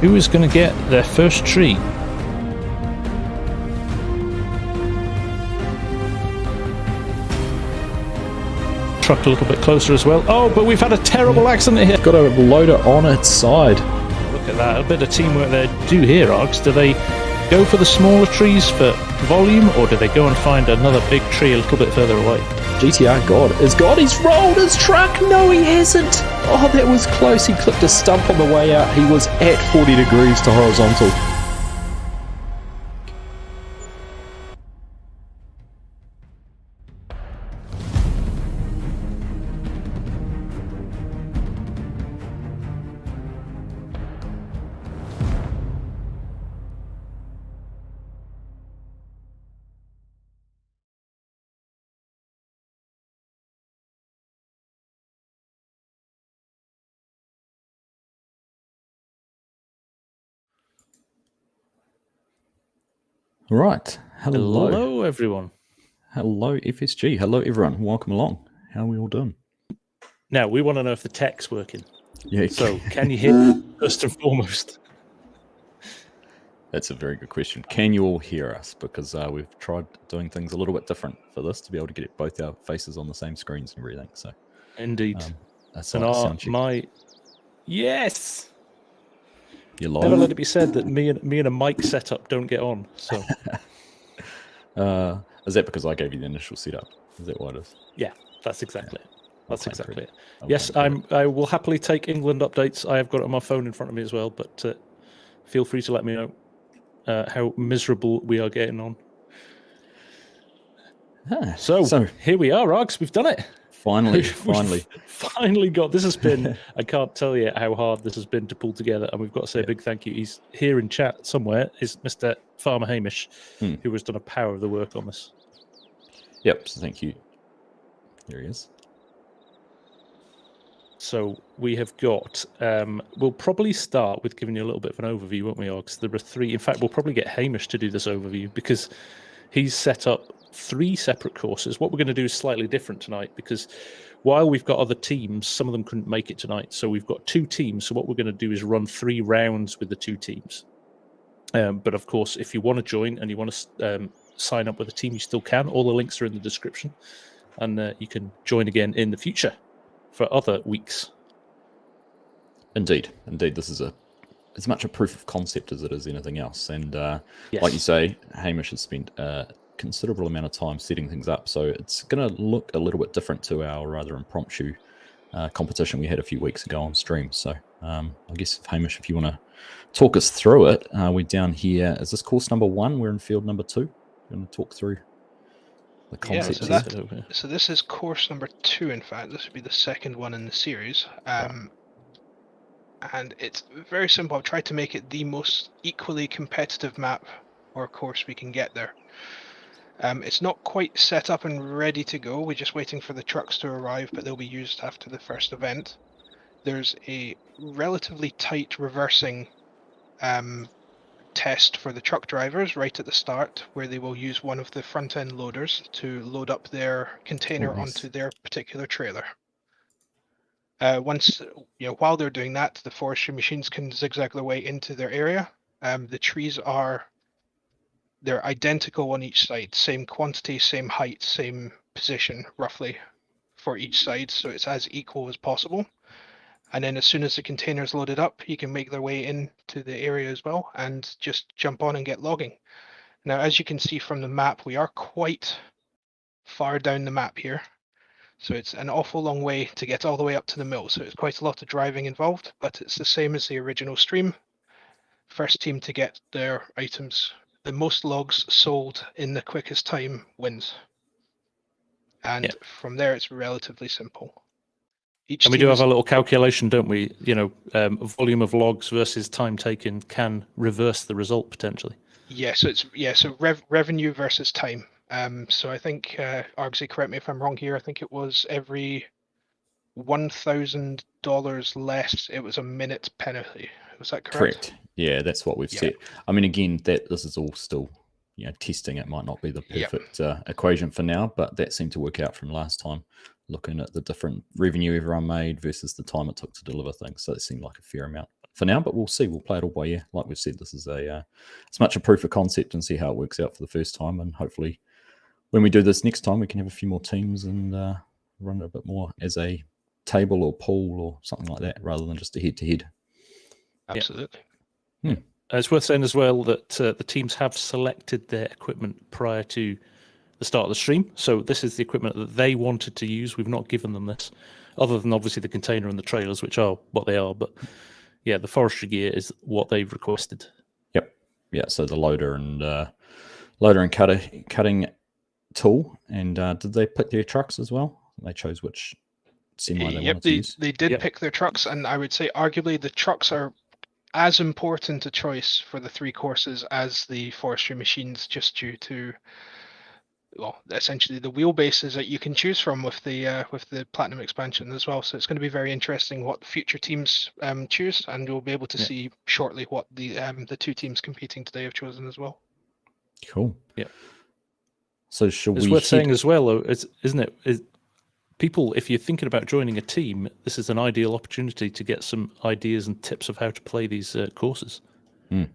Who is going to get their first tree? Truck a little bit closer as well. Oh, but we've had a terrible accident here. Got to load it on its side. Look at that. A bit of teamwork there. Do here, Args. Do they go for the smaller trees for volume, or do they go and find another big tree a little bit further away? GTR God is God. He's rolled his truck. No, he hasn't. Oh, that was close. He clipped a stump on the way out. He was at 40 degrees to horizontal. Right. Hello, everyone. Hello, FSG. Hello, everyone. Welcome along. How are we all doing? Now, we want to know if the tech's working. Yeah. So, can you hear first and foremost? That's a very good question. Can you all hear us? Because we've tried doing things a little bit different for this to be able to get both our faces on the same screens and everything. So, Indeed. sound check. Yes. You're live. Never let it be said that me and a mic setup don't get on. So, is that because I gave you the initial setup? Is that what it is? yeah, that's exactly it. That's exactly it. I'll Yes, I will happily take England updates. I have got it on my phone in front of me as well. But feel free to let me know how miserable we are getting on. So here we are, Args. We've done it. Finally. Finally got. This has been. I can't tell you how hard this has been to pull together, and we've got to say a big thank you. He's here in chat somewhere. Is Mr. Farmer Hamish, who has done a power of the work on this. Yep. So thank you. Here he is. So we have got. We'll probably start with giving you a little bit of an overview, won't we, Args? There are three. In fact, we'll probably get Hamish to do this overview because he's set up 3 separate courses. What we're going to do is slightly different tonight because while we've got other teams, some of them couldn't make it tonight. So we've got 2 teams. So what we're going to do is run 3 rounds with the 2 teams. But of course, if you want to join and you want to sign up with a team, you still can. All the links are in the description. And you can join again in the future for other weeks. Indeed. This is as much a proof of concept as it is anything else. And Yes. like you say, Hamish has spent considerable amount of time setting things up, so it's going to look a little bit different to our rather impromptu competition we had a few weeks ago on stream. So I guess, Hamish, if you want to talk us through it, we're down here. Is this course number 1? We're in field number 2. You want to talk through the concept? So this is course number 2. In fact, this would be the second one in the series. And it's very simple. I've tried to make it the most equally competitive map or course we can get there. It's not quite set up and ready to go. We're just waiting for the trucks to arrive, but they'll be used after the first event. There's a relatively tight reversing test for the truck drivers right at the start, where they will use one of the front end loaders to load up their container onto their particular trailer. Once, while they're doing that, the forestry machines can zigzag their way into their area. The trees they're identical on each side, same quantity, same height, same position, roughly, for each side, so it's as equal as possible. And then as soon as the container is loaded up, you can make their way into the area as well and just jump on and get logging. Now, as you can see from the map, we are quite far down the map here. So it's an awful long way to get all the way up to the mill. So it's quite a lot of driving involved, but it's the same as the original stream. First team to get their items, the most logs sold in the quickest time wins. And from there, it's relatively simple. And we do have a little calculation, don't we? Volume of logs versus time taken can reverse the result potentially. Yeah, so revenue versus time. So I think, Argsy, correct me if I'm wrong here, I think it was every $1,000 less, it was a minute penalty. Was that correct? Correct. Yeah, that's what we've set. I mean, again, this is all still, testing. It might not be the perfect equation for now, but that seemed to work out from last time, looking at the different revenue everyone made versus the time it took to deliver things. So it seemed like a fair amount. for now, but we'll see. We'll play it all by ear. Like we've said, this is it's much a proof of concept and see how it works out for the first time. And hopefully, when we do this next time, we can have a few more teams and run it a bit more as a table or pool or something like that, rather than just a head-to-head. Absolutely. It's worth saying as well that the teams have selected their equipment prior to the start of the stream. So this is the equipment that they wanted to use. We've not given them this, other than obviously the container and the trailers, which are what they are. But yeah, the forestry gear is what they've requested. Yep. Yeah. So the loader and cutting tool. And did they pick their trucks as well? They chose which semi they wanted to use. They did pick their trucks, and I would say arguably the trucks are as important a choice for the 3 courses as the forestry machines, just due to, well, essentially the wheelbases that you can choose from with the Platinum expansion as well. So it's going to be very interesting what future teams choose, and we'll be able to see shortly what the 2 teams competing today have chosen as well. Cool. Yeah. So it's worth saying as well, though, isn't it? People, if you're thinking about joining a team, this is an ideal opportunity to get some ideas and tips of how to play these courses. Yep,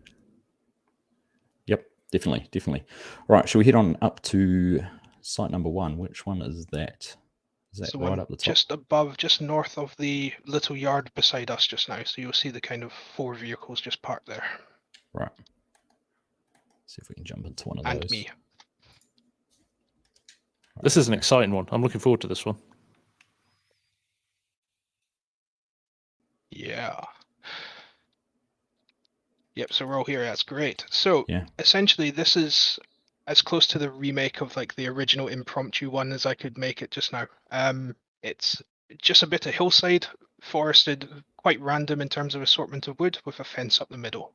definitely. All right, shall we head on up to site number 1? Which one is that? Is that right up the top? Just north of the little yard beside us just now. So you'll see the kind of 4 vehicles just parked there. Right. See if we can jump into one of and those. Me. This is an exciting one. I'm looking forward to this one. Yeah. Yep, so we're all here. That's great. So essentially, this is as close to the remake of like the original impromptu one as I could make it just now. It's just a bit of hillside, forested, quite random in terms of assortment of wood, with a fence up the middle.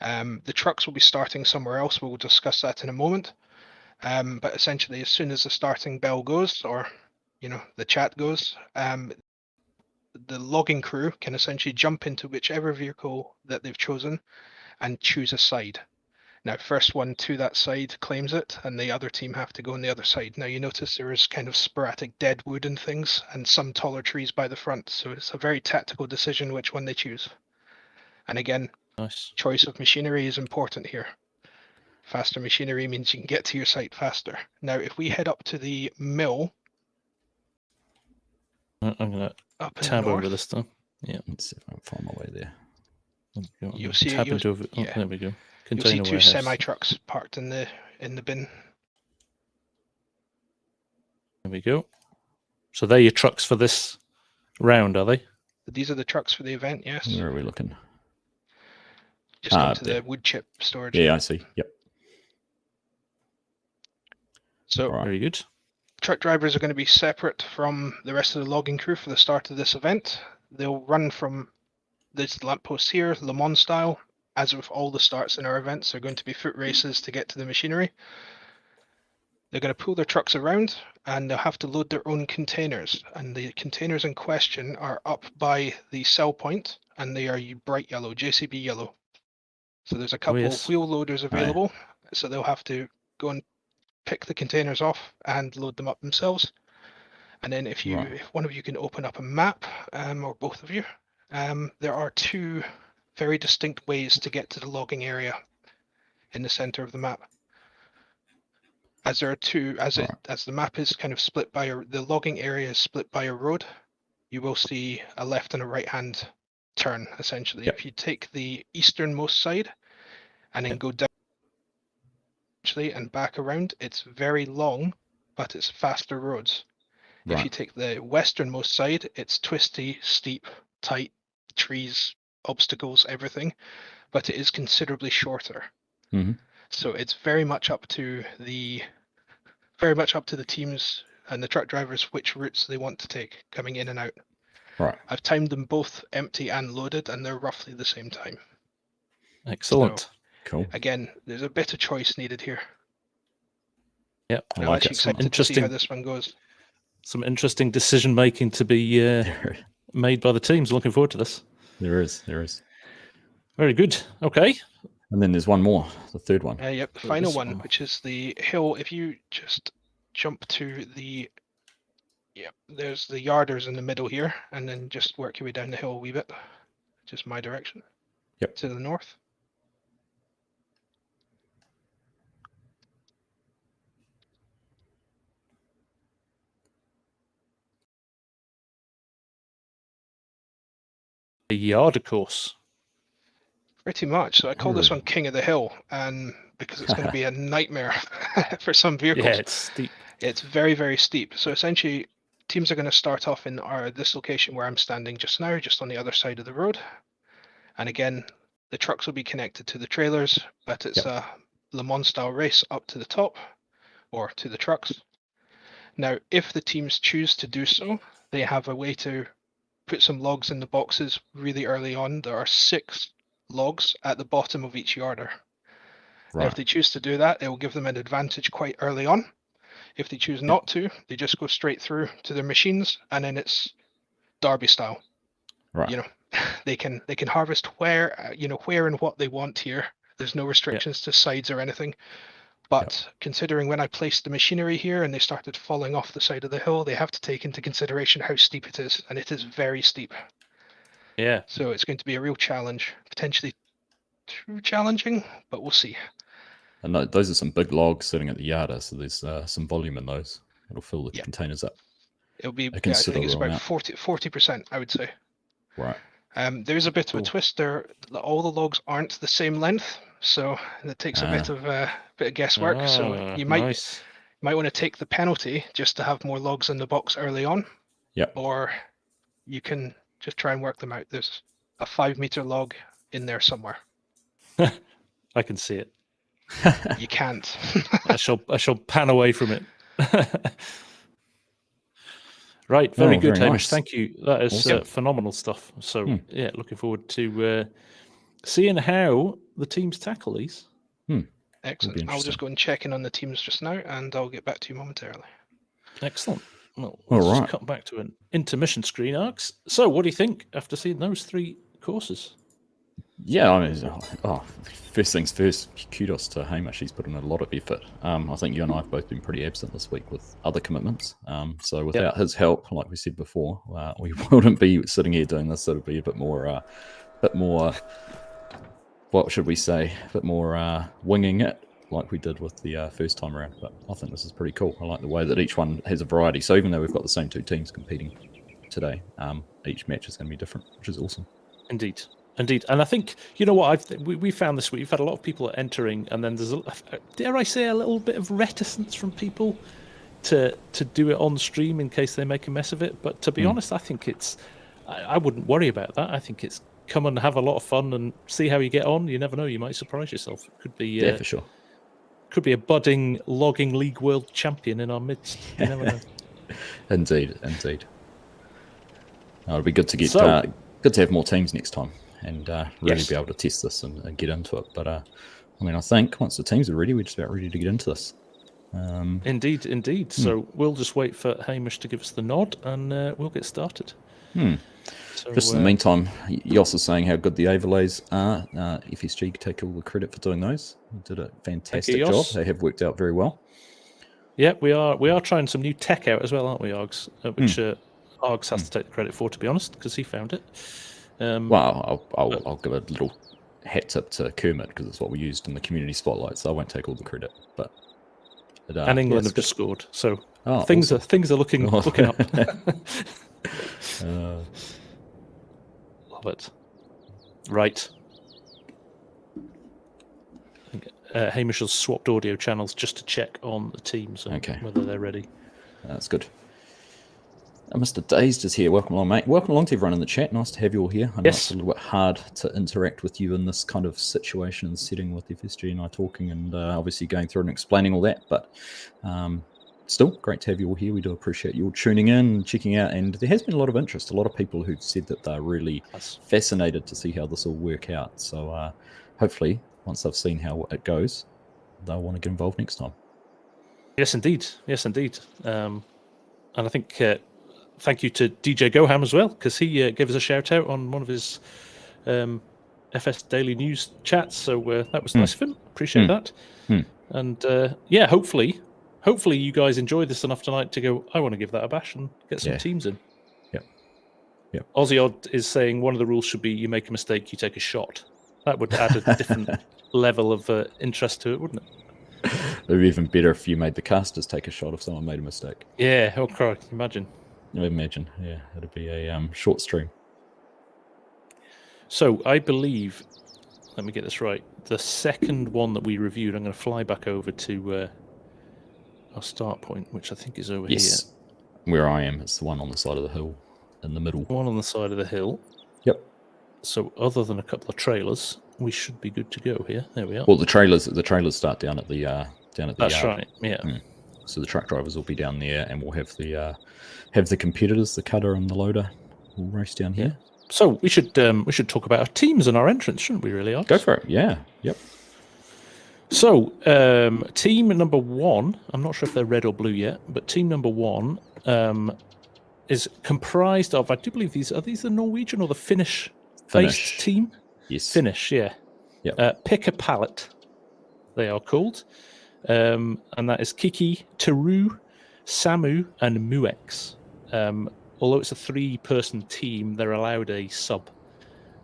The trucks will be starting somewhere else. We'll discuss that in a moment. But essentially, as soon as the starting bell goes, or the chat goes, the logging crew can essentially jump into whichever vehicle that they've chosen and choose a side. Now, first one to that side claims it, and the other team have to go on the other side. Now, you notice there is kind of sporadic dead wood and things, and some taller trees by the front, so it's a very tactical decision which one they choose. And again, choice of machinery is important here. Faster machinery means you can get to your site faster. Now, if we head up to the mill, I'm going to tab over this time. Yeah. Let's see if I can find my way there. You'll see. There we go. Container you'll see 2 semi trucks parked in the bin. There we go. So they're your trucks for this round, are they? These are the trucks for the event. Yes. Where are we looking? Just into the wood chip storage. Yeah, I see. Yep. So very good. Truck drivers are going to be separate from the rest of the logging crew for the start of this event. They'll run from this lamppost here, Le Mans style. As with all the starts in our events, they're going to be foot races to get to the machinery. They're going to pull their trucks around, and they'll have to load their own containers. And the containers in question are up by the sell point, and they are bright yellow, JCB yellow. So there's a couple of wheel loaders available, so they'll have to go and pick the containers off and load them up themselves. And then if one of you can open up a map, or both of you, there are 2 very distinct ways to get to the logging area in the center of the map. As there are 2, as the map is kind of split by the logging area is split by a road, you will see a left and a right hand turn essentially. If you take the easternmost side and then go down and back around, it's very long, but it's faster roads. If you take the westernmost side, it's twisty, steep, tight, trees, obstacles, everything, but it is considerably shorter. So it's very much up to the teams and the truck drivers which routes they want to take coming in and out. I've timed them both empty and loaded, and they're roughly the same time. Excellent. So, cool. Again, there's a bit of choice needed here. Yeah, I'm actually excited to see how this one goes. Some interesting decision making to be made by the teams. Looking forward to this. There is. Very good. Okay. And then there's one more, the third one. Yep, the final one, which is the hill. If you just jump to the, there's the yarders in the middle here, and then just work your way down the hill a wee bit. just my direction. Yep. To the north. A yard course. Pretty much. So I call this one King of the Hill, and because it's going to be a nightmare for some vehicles. Yeah, it's steep. It's very, very steep. So essentially, teams are going to start off in this location where I'm standing just now, just on the other side of the road. And again, the trucks will be connected to the trailers, but it's a Le Mans style race up to the top, or to the trucks. Now, if the teams choose to do so, they have a way to put some logs in the boxes really early on. There are 6 logs at the bottom of each yarder. Right. Now, if they choose to do that, it will give them an advantage quite early on. If they choose not to, they just go straight through to their machines, and then it's Derby style. Right. You know, they can harvest where and what they want here. There's no restrictions to sides or anything. But considering when I placed the machinery here and they started falling off the side of the hill, they have to take into consideration how steep it is, and it is very steep. Yeah. So it's going to be a real challenge, potentially too challenging, but we'll see. And those are some big logs sitting at the yarder, so there's some volume in those. It'll fill the containers up. It'll be, I I think it's about amount. 40%, I would say. Right. There's a bit of a twist there. All the logs aren't the same length, so it takes a bit of guesswork. So you might want to take the penalty just to have more logs in the box early on. Yep. Or you can just try and work them out. There's a 5-meter log in there somewhere. I can see it. You can't. I shall pan away from it. Right, very good, Hamish. Nice. Thank you. That is Awesome. phenomenal stuff. So, yeah, looking forward to seeing how the teams tackle these. Excellent. I'll just go and check in on the teams just now, and I'll get back to you momentarily. Excellent. Well, let's just cut back to an intermission screen, Args. So, what do you think after seeing those 3 courses? Yeah, I mean, first things first, kudos to Hamish. He's put in a lot of effort. I think you and I have both been pretty absent this week with other commitments. So without his help, like we said before, we wouldn't be sitting here doing this. It'd be a bit more, what should we say? A bit more winging it, like we did with the first time around. But I think this is pretty cool. I like the way that each one has a variety. So even though we've got the same 2 teams competing today, each match is going to be different, which is awesome. Indeed. And I think, you know what, we found this week, we've had a lot of people entering, and then there's, dare I say, a little bit of reticence from people to do it on stream in case they make a mess of it. But to be honest, I think I wouldn't worry about that. I think it's come and have a lot of fun and see how you get on. You never know, you might surprise yourself. It could be for sure. Could be a budding logging league world champion in our midst. You never know. Indeed. It'll be good to get good to have more teams next time. And really be able to test this and get into it. But I mean, I think once the teams are ready, we're just about ready to get into this. Indeed. So we'll just wait for Hamish to give us the nod, and we'll get started. So, just in the meantime, Yoss is saying how good the overlays are. FSG can take all the credit for doing those. They did a fantastic job. They have worked out very well. Yeah, we are trying some new tech out as well, aren't we, Args? Which Args has to take the credit for, to be honest, because he found it. Well, I'll give a little hat tip to Kermit because it's what we used in the community spotlight, so I won't take all the credit. But and England have just scored, so things are looking up. Love it. Right. I think Hamish has swapped audio channels just to check on the teams and whether they're ready. That's good. Mr. Dazed is here. Welcome along, mate. Welcome along to everyone in the chat. Nice to have you all here. I know it's a little bit hard to interact with you in this kind of situation and setting with FSG and I talking and obviously going through and explaining all that. But still, great to have you all here. We do appreciate you all tuning in, checking out. And there has been a lot of interest. A lot of people who've said that they're really fascinated to see how this will work out. So hopefully, once they've seen how it goes, they'll want to get involved next time. Yes, indeed. And I think... thank you to DJ Goham as well, because he gave us a shout out on one of his FS Daily News chats. So that was nice of him. Appreciate that. And hopefully you guys enjoyed this enough tonight to go, I want to give that a bash and get some teams in. Yep. Aussie Odd is saying one of the rules should be you make a mistake, you take a shot. That would add a different level of interest to it, wouldn't it? It would be even better if you made the casters take a shot if someone made a mistake. Yeah, oh Christ, imagine. Imagine, yeah, it'd be a short stream. So I believe, let me get this right, the second one that we reviewed, I'm going to fly back over to our start point, which I think is over here. Where I am, it's the one on the side of the hill in the middle. One on the side of the hill. Yep. So other than a couple of trailers, we should be good to go here. There we are. Well, the trailers start down at the That's yard. right. Yeah. So the truck drivers will be down there, and we'll have the competitors, the cutter and the loader, will race down here. So we should talk about our teams and our entrance, shouldn't we? Really, Args? Go for it. Yeah. Yep. So team number 1, I'm not sure if they're red or blue yet, but team number 1 is comprised of, I do believe are these the Norwegian or the Finnish-based team? Yes. Finnish, yeah. Yep. Pick a pallet, they are called. And that is Kiki, Teru, Samu, and Muex. Although it's a 3-person team, they're allowed a sub.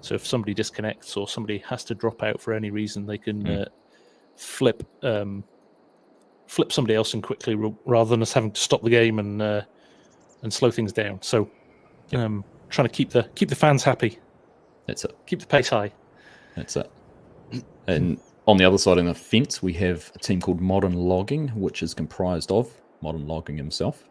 So if somebody disconnects or somebody has to drop out for any reason, they can flip somebody else in quickly rather than us having to stop the game and slow things down. So trying to keep the fans happy. That's it. Keep the pace high. That's it. And on the other side of the fence, we have a team called Modern Logging, which is comprised of Modern Logging himself,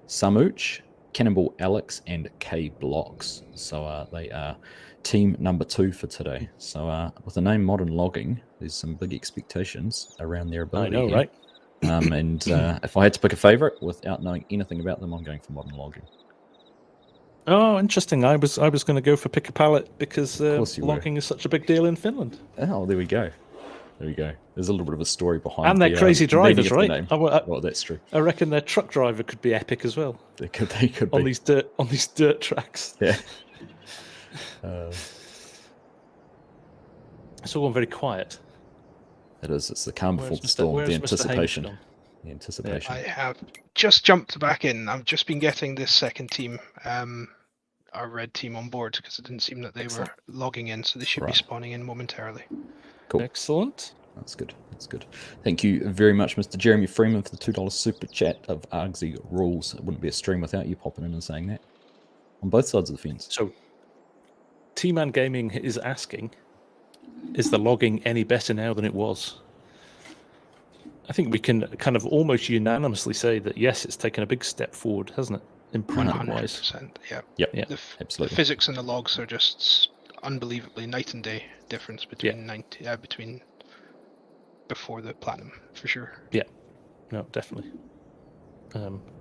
Samuch, Cannonball Alex, and K Blocks. So they are team number 2 for today. So with the name Modern Logging, there's some big expectations around their ability. I know, right? And if I had to pick a favourite without knowing anything about them, I'm going for Modern Logging. Oh, interesting. I was going to go for Pick a Pallet because logging is such a big deal in Finland. Oh, there we go. There we go. There's a little bit of a story behind. And they're crazy drivers, right? Well, that's true. I reckon their truck driver could be epic as well. They could be on these dirt tracks. Yeah. It's all gone very quiet. It is. It's the calm before the storm. The anticipation. The anticipation. I have just jumped back in. I've just been getting this second team, our red team, on board because it didn't seem that they were logging in, so they should be spawning in momentarily. Cool. Excellent. That's good. That's good. Thank you very much, Mr. Jeremy Freeman, for the $2 super chat of Argsy rules. It wouldn't be a stream without you popping in and saying that. On both sides of the fence. So, T-Man Gaming is asking, is the logging any better now than it was? I think we can kind of almost unanimously say that, yes, it's taken a big step forward, hasn't it? Improvement-wise. 100%, yeah. Yep, absolutely. The physics and the logs are just unbelievably night and day difference between between before the platinum, for sure. Yeah, no, definitely.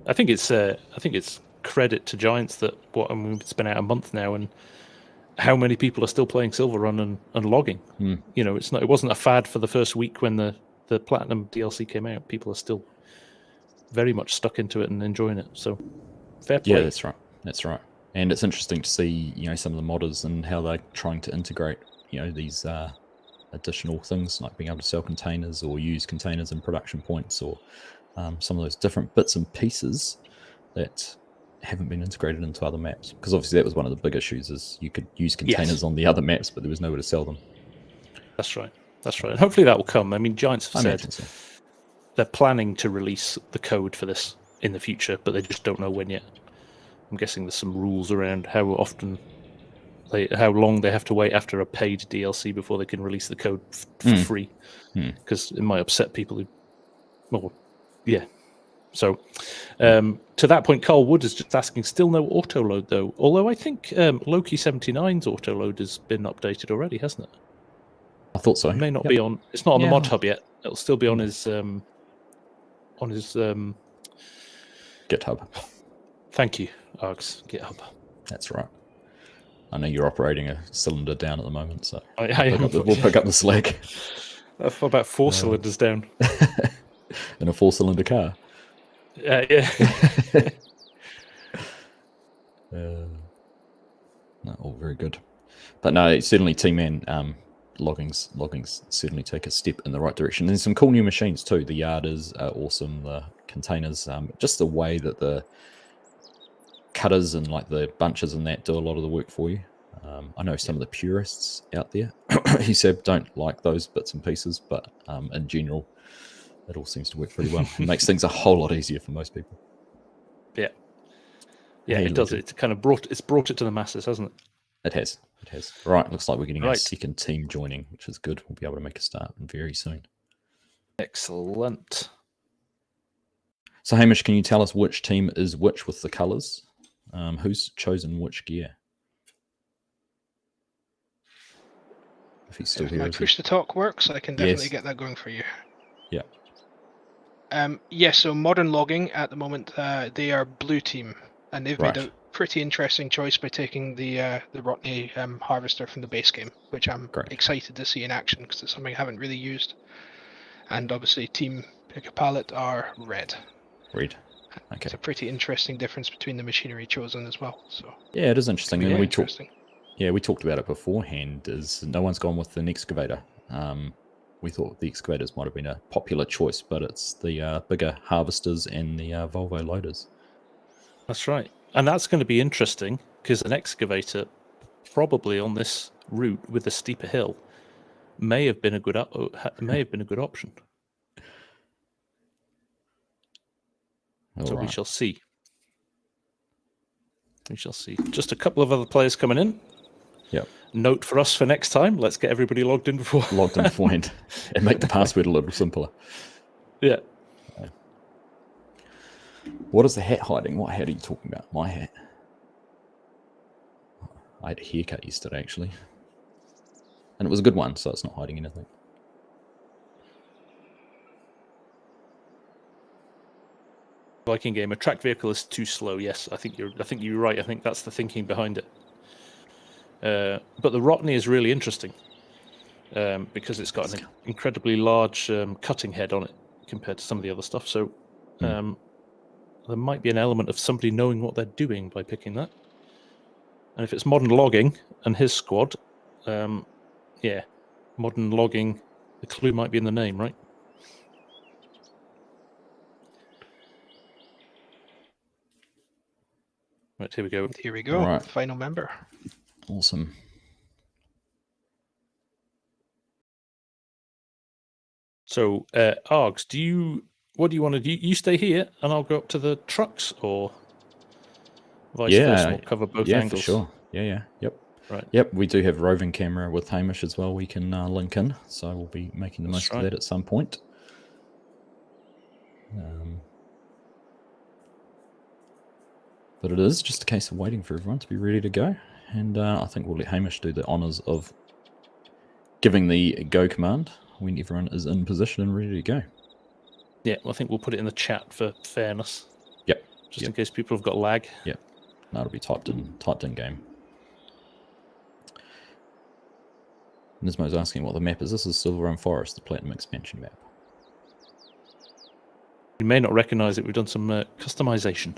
I think it's credit to Giants that it's been out a month now, and how many people are still playing Silverrun and logging. You know, it wasn't a fad for the first week when the platinum DLC came out. People are still very much stuck into it and enjoying it. So fair play. Yeah, that's right. That's right. And it's interesting to see, some of the modders and how they're trying to integrate, these additional things like being able to sell containers or use containers in production points, or some of those different bits and pieces that haven't been integrated into other maps. Because obviously that was one of the big issues, is you could use containers on the other maps, but there was nowhere to sell them. That's right. That's right. And hopefully that will come. I mean, Giants have said they're planning to release the code for this in the future, but they just don't know when yet. I'm guessing there's some rules around how long they have to wait after a paid DLC before they can release the code for free, because it might upset people So, to that point, Carl Wood is just asking, still no auto load though. Although I think Loki 79's auto load has been updated already, hasn't it? I thought so. It may not be on. It's not on the mod hub yet. It'll still be on his GitHub. Thank you, Args. GitHub. That's right. I know you're operating a cylinder down at the moment, so we'll pick up the slack. About 4 cylinders down. In a 4-cylinder car. Yeah. No, all very good. But no, certainly T-Man logging's certainly take a step in the right direction. There's some cool new machines too. The yard is awesome. The containers, just the way that cutters and like the bunches and that do a lot of the work for you. I know some of the purists out there, he said, don't like those bits and pieces, but in general, it all seems to work pretty well. It makes things a whole lot easier for most people. Yeah. Yeah, Hey, it does. Logan. It's kind of brought it to the masses, hasn't it? It has. It has. Right. Looks like we're getting our Right. second team joining, which is good. We'll be able to make a start very soon. Excellent. So, Hamish, can you tell us which team is which with the colours? Who's chosen which gear? If he's still If here. my is he? push to talk works, I can definitely Yes. get that going for you. Yeah. Yes, so Modern Logging at the moment, they are blue team, and they've made Right. a pretty interesting choice by taking the Rotney Harvester from the base game, which I'm Great. excited to see in action because it's something I haven't really used. And obviously, Team Pick a Pallet are red. Red. Okay. It's a pretty interesting difference between the machinery chosen as well. So Yeah, it is interesting. yeah, And we interesting. talked about it beforehand. Is no one's gone with an excavator. We thought the excavators might have been a popular choice, but it's the bigger harvesters and the Volvo loaders. That's right. And that's going to be interesting because an excavator, probably on this route with a steeper hill, may have been a good option. All So we right. shall see. We shall see. Just a couple of other players coming in. Yep. Note for us for next time. Let's get everybody logged in before. Logged in beforehand and make the password a little simpler. Yeah. What is the hat hiding? What hat are you talking about? My hat. I had a haircut yesterday, actually. And it was a good one, so it's not hiding anything. Viking game. A track vehicle is too slow. Yes, I think you're right. I think that's the thinking behind it. But the Rotney is really interesting because it's got an incredibly large cutting head on it compared to some of the other stuff. So there might be an element of somebody knowing what they're doing by picking that. And if it's Modern Logging and his squad, yeah, Modern Logging, the clue might be in the name, right? Right, here we go. Here we go. Right. Final member. Awesome. So, Args, what do you want to do? You stay here, and I'll go up to the trucks, or vice versa. We'll cover both angles. For sure. Yeah. Yep. Right. Yep. We do have roving camera with Hamish as well. We can link in, so we'll be making the most of that at some point. But it is just a case of waiting for everyone to be ready to go, and I think we'll let Hamish do the honours of giving the go command when everyone is in position and ready to go. Yeah, well, I think we'll put it in the chat for fairness. Yep. Just in case people have got lag. Yep. That'll be typed in game. Nismo's asking what the map is. This is Silverrun Forest, the Platinum expansion map. You may not recognise it. We've done some customization.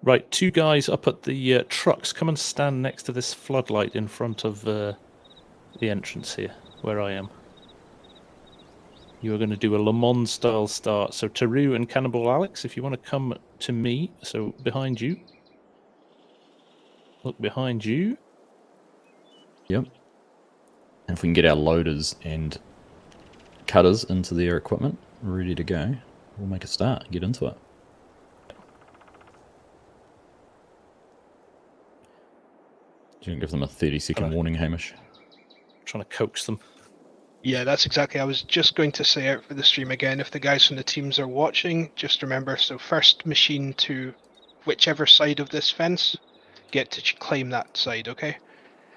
Right, two guys up at the trucks. Come and stand next to this floodlight in front of the entrance here, where I am. You are going to do a Le Mans style start. So Taru and Cannibal Alex, if you want to come to me, so behind you. Look behind you. Yep. And if we can get our loaders and cutters into their equipment, ready to go, we'll make a start and get into it. Do you give them a 30-second warning, Hamish? Trying to coax them. Yeah, that's exactly. I was just going to say out for the stream again, if the guys from the teams are watching, just remember, so first machine to whichever side of this fence, get to claim that side, okay?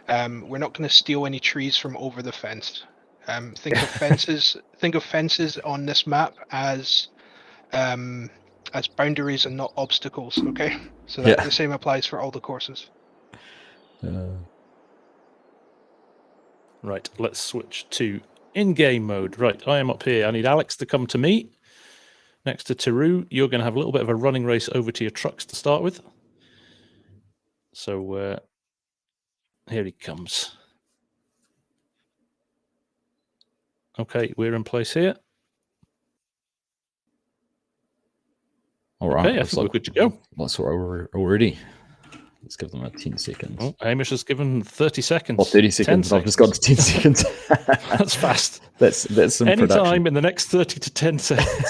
We're not going to steal any trees from over the fence. Think of fences. Think of fences on this map as boundaries and not obstacles, okay? So that the same applies for all the courses. Right, let's switch to in-game mode. Right, I am up here. I need Alex to come to me. Next to Taru, you're going to have a little bit of a running race over to your trucks to start with. So here he comes. Okay, we're in place here. All right. Okay, I think we're good to go. That's what we're already. Let's give them 10 seconds. Oh, Hamish has given 30 seconds. Or 30 seconds. I've just got to 10 seconds. That's fast. That's some Any production. time in the next 30 to 10 seconds.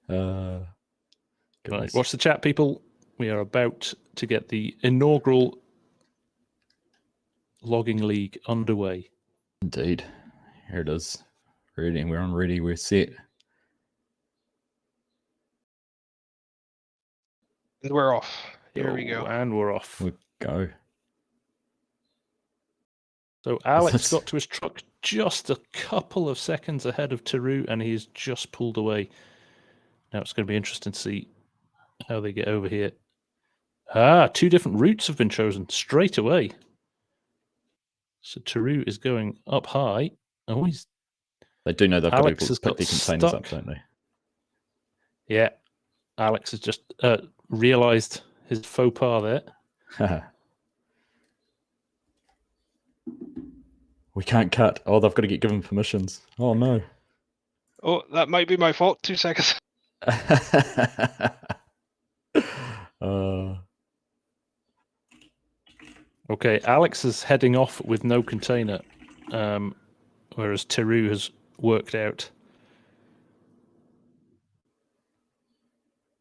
Right, watch the chat, people. We are about to get the inaugural logging league underway. Indeed. Here it is. Ready. We're on ready. We're set. And we're off. Here we go. And we're off. We go. So Alex got to his truck just a couple of seconds ahead of Teru, and he's just pulled away. Now it's going to be interesting to see how they get over here. Two different routes have been chosen straight away. So Teru is going up high. Oh, they do know they've Alex got to put their containers up, don't they? Yeah. Alex has just realised his faux pas there. We can't cut. Oh, they've got to get given permissions. Oh, no. Oh, that might be my fault. 2 seconds. Okay, Alex is heading off with no container, whereas Teru has worked out.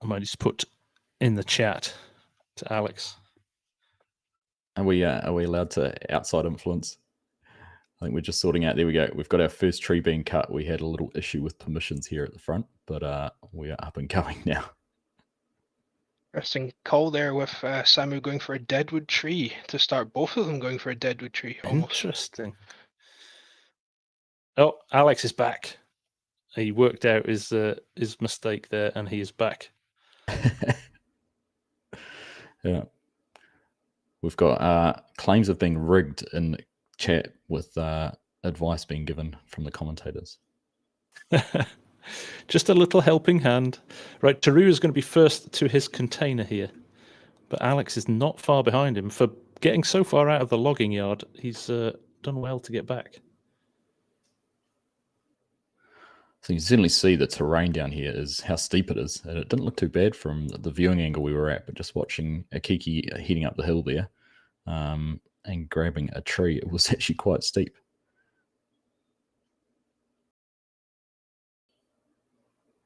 I might just put in the chat to Alex. Are we allowed to outside influence? I think we're just sorting out. There we go. We've got our first tree being cut. We had a little issue with permissions here at the front, but we are up and going now. Interesting call there with Samu going for a deadwood tree to start both of them going for a deadwood tree. Almost. Interesting. Oh, Alex is back. He worked out his mistake there, and he is back. Yeah. We've got claims of being rigged in chat with advice being given from the commentators. Just a little helping hand. Right, Teru is going to be first to his container here, but Alex is not far behind him. For getting so far out of the logging yard, he's done well to get back. So you certainly see the terrain down here is how steep it is. And it didn't look too bad from the viewing angle we were at, but just watching Akiki heading up the hill there and grabbing a tree, it was actually quite steep.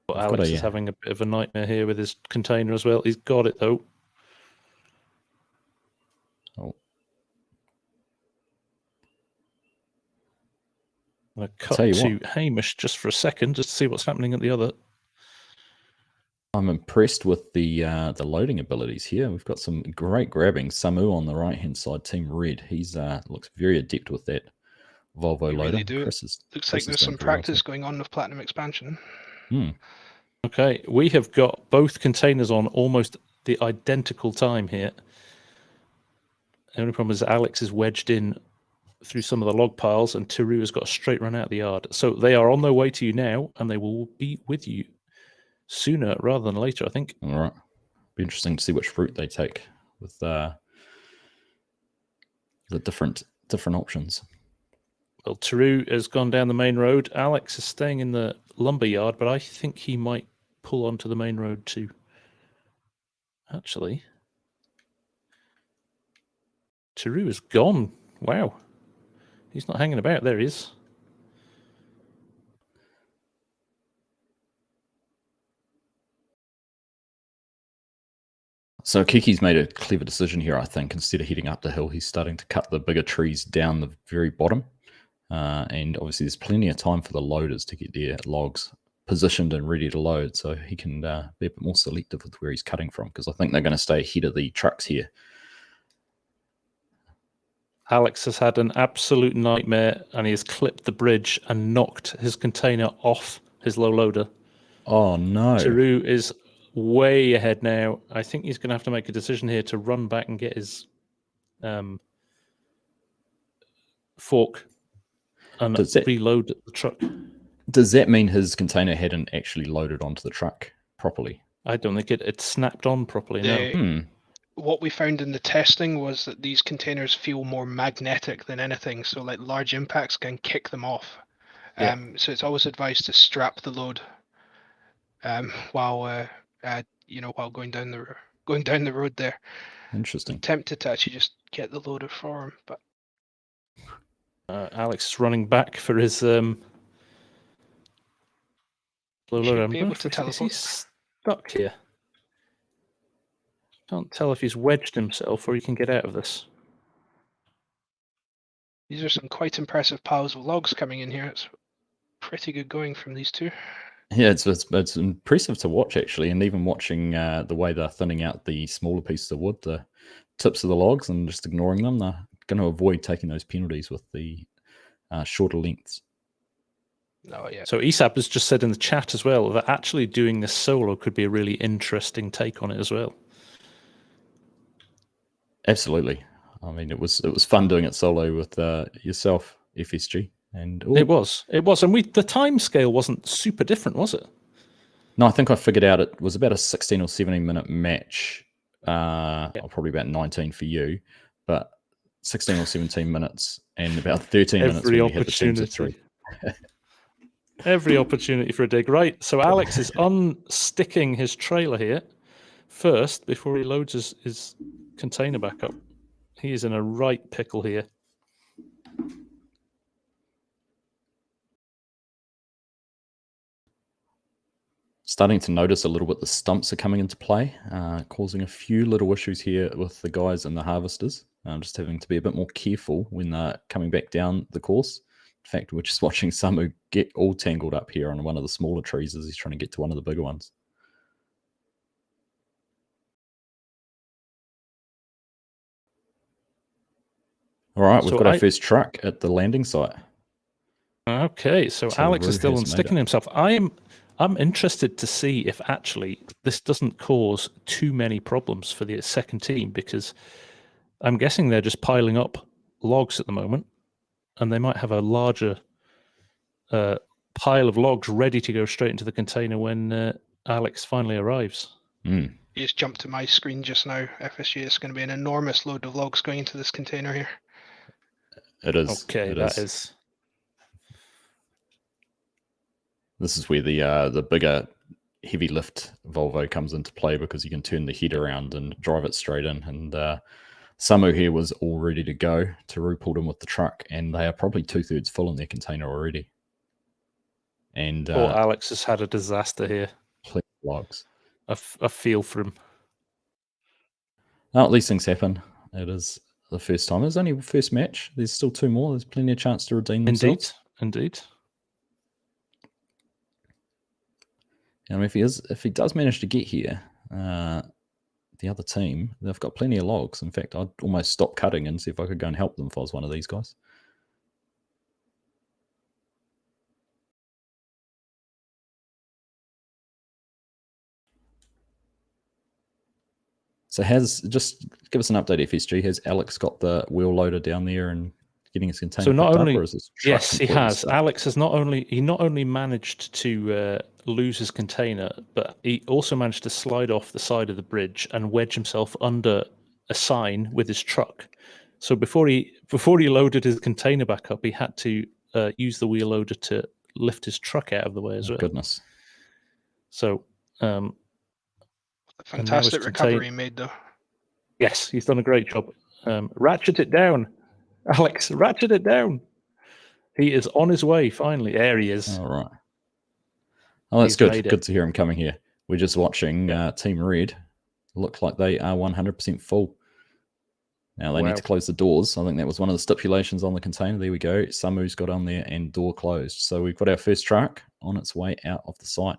But Alex is having a bit of a nightmare here with his container as well. He's got it, though. Oh. I'm going to cut to Hamish just for a second, just to see what's happening at the other. I'm impressed with the loading abilities here. We've got some great grabbing. Samu on the right-hand side, Team Red. He's looks very adept with that Volvo loader. Really do. Looks like there's some practice going on with Platinum Expansion. Okay, we have got both containers on almost the identical time here. The only problem is Alex is wedged in through some of the log piles, and Teru has got a straight run out of the yard. So they are on their way to you now, and they will be with you sooner rather than later, I think. All right. Be interesting to see which route they take with the different options. Well, Teru has gone down the main road. Alex is staying in the lumber yard, but I think he might pull onto the main road too. Actually, Teru is gone. Wow. He's not hanging about. There he is. So Kiki's made a clever decision here, I think. Instead of heading up the hill, he's starting to cut the bigger trees down the very bottom. And obviously there's plenty of time for the loaders to get their logs positioned and ready to load, so he can be a bit more selective with where he's cutting from, because I think they're going to stay ahead of the trucks here. Alex has had an absolute nightmare, and he has clipped the bridge and knocked his container off his low loader. Oh, no. Teru is way ahead now. I think he's going to have to make a decision here to run back and get his fork and reload the truck. Does that mean his container hadn't actually loaded onto the truck properly? I don't think it snapped on properly, no. what we found in the testing was that these containers feel more magnetic than anything. So like large impacts can kick them off. Yeah. So it's always advised to strap the load while while going down the road there. Interesting. I'm tempted to actually just get the loader for him, but Alex is running back for his should loader. be able to Is he teleport. stuck here? Can't tell if he's wedged himself or he can get out of this. These are some quite impressive piles of logs coming in here. It's pretty good going from these two. Yeah, it's impressive to watch actually, and even watching the way they're thinning out the smaller pieces of wood, the tips of the logs, and just ignoring them. They're going to avoid taking those penalties with the shorter lengths. Oh yeah. So ESAP has just said in the chat as well that actually doing this solo could be a really interesting take on it as well. Absolutely. I mean, it was fun doing it solo with yourself, FSG, and It was, and the time scale wasn't super different, was it? No, I think I figured out it was about a 16 or 17 minute match. Or probably about 19 for you, but 16 or 17 minutes and about 13 minutes when we had the teams of three. Every opportunity for a dig. Right, so Alex is unsticking his trailer here first before he loads his container back up. He is in a right pickle here. Starting to notice a little bit the stumps are coming into play, causing a few little issues here with the guys and the harvesters. Just having to be a bit more careful when they're coming back down the course. In fact, we're just watching Samu get all tangled up here on one of the smaller trees as he's trying to get to one of the bigger ones. All right, we've got our first truck at the landing site. Okay, so Alex is still unsticking himself. I'm interested to see if actually this doesn't cause too many problems for the second team, because I'm guessing they're just piling up logs at the moment, and they might have a larger pile of logs ready to go straight into the container when Alex finally arrives. Mm. You just jumped to my screen just now, FSG. It's going to be an enormous load of logs going into this container here. It is. Okay, that is. This is where the bigger heavy lift Volvo comes into play, because you can turn the head around and drive it straight in. And Samu here was all ready to go. Taru pulled in with the truck, and they are probably 2/3 full in their container already. And Alex has had a disaster here. Plenty of logs. I feel for him. Now, these things happen. It is the first time. It's only the first match. There's still 2 more. There's plenty of chance to redeem themselves. Indeed. I mean, if he does manage to get here, the other team, they've got plenty of logs. In fact, I'd almost stop cutting and see if I could go and help them if I was one of these guys. So just give us an update, FSG. Has Alex got the wheel loader down there and getting his container picked up, or is his truck yes, he has. stuck? Alex has not only managed to lose his container, but he also managed to slide off the side of the bridge and wedge himself under a sign with his truck. So before he loaded his container back up, he had to use the wheel loader to lift his truck out of the way as well. Goodness. So fantastic recovery he made, though. Yes, he's done a great job. Ratchet it down, Alex. Ratchet it down. He is on his way. Finally, there he is. All right. Oh, that's good. Good to hear him coming here. We're just watching Team Red. Look like they are 100% full. Now they need to close the doors. I think that was one of the stipulations on the container. There we go. Samu's got on there and door closed. So we've got our first truck on its way out of the site.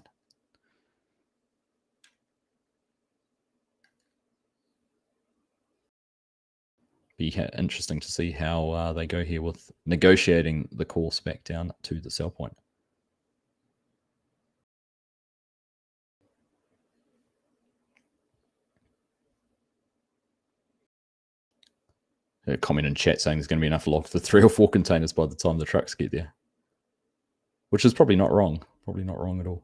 Be interesting to see how they go here with negotiating the course back down to the sell point. A comment in chat saying there's going to be enough logs for 3 or 4 containers by the time the trucks get there. Which is probably not wrong. Probably not wrong at all.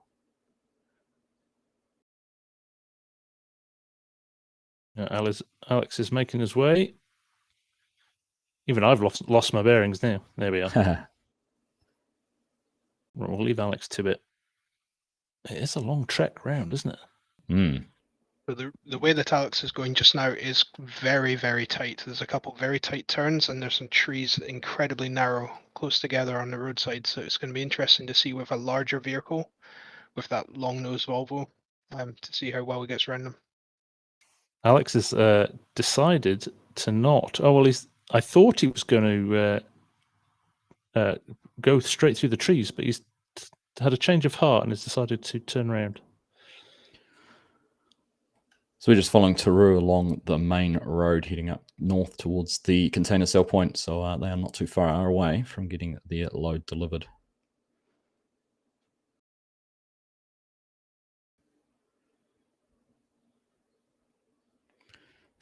Alex is making his way. Even I've lost my bearings now. There we are. We'll leave Alex to it. It is a long trek round, isn't it? Mm. But the way that Alex is going just now is very, very tight. There's a couple very tight turns, and there's some trees incredibly narrow, close together on the roadside. So it's going to be interesting to see with a larger vehicle, with that long nose Volvo, to see how well he gets around them. Alex has decided to not. Oh well, I thought he was going to go straight through the trees, but he's had a change of heart and has decided to turn around. So we're just following Taru along the main road, heading up north towards the container sell point. So they are not too far away from getting their load delivered.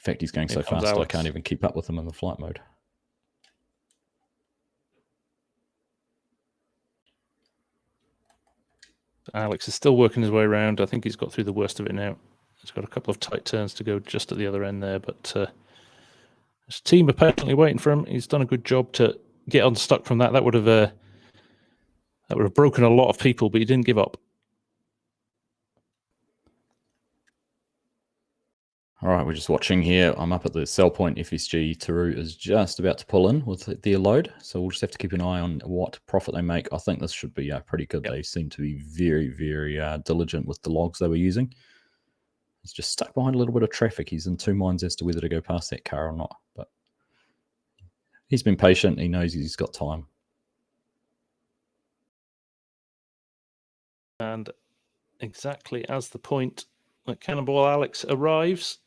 In fact, he's going so fast I can't even keep up with him in the flight mode. Alex is still working his way around. I think he's got through the worst of it now. He's got a couple of tight turns to go just at the other end there, but his team are patiently waiting for him. He's done a good job to get unstuck from that. That would have broken a lot of people, but he didn't give up. All right, we're just watching here. I'm up at the sell point. FSG Taru is just about to pull in with their load, so we'll just have to keep an eye on what profit they make. I think this should be pretty good. Yep. They seem to be very, very diligent with the logs they were using. He's just stuck behind a little bit of traffic. He's in two minds as to whether to go past that car or not, but he's been patient. He knows he's got time. And exactly as the point that Cannonball Alex arrives,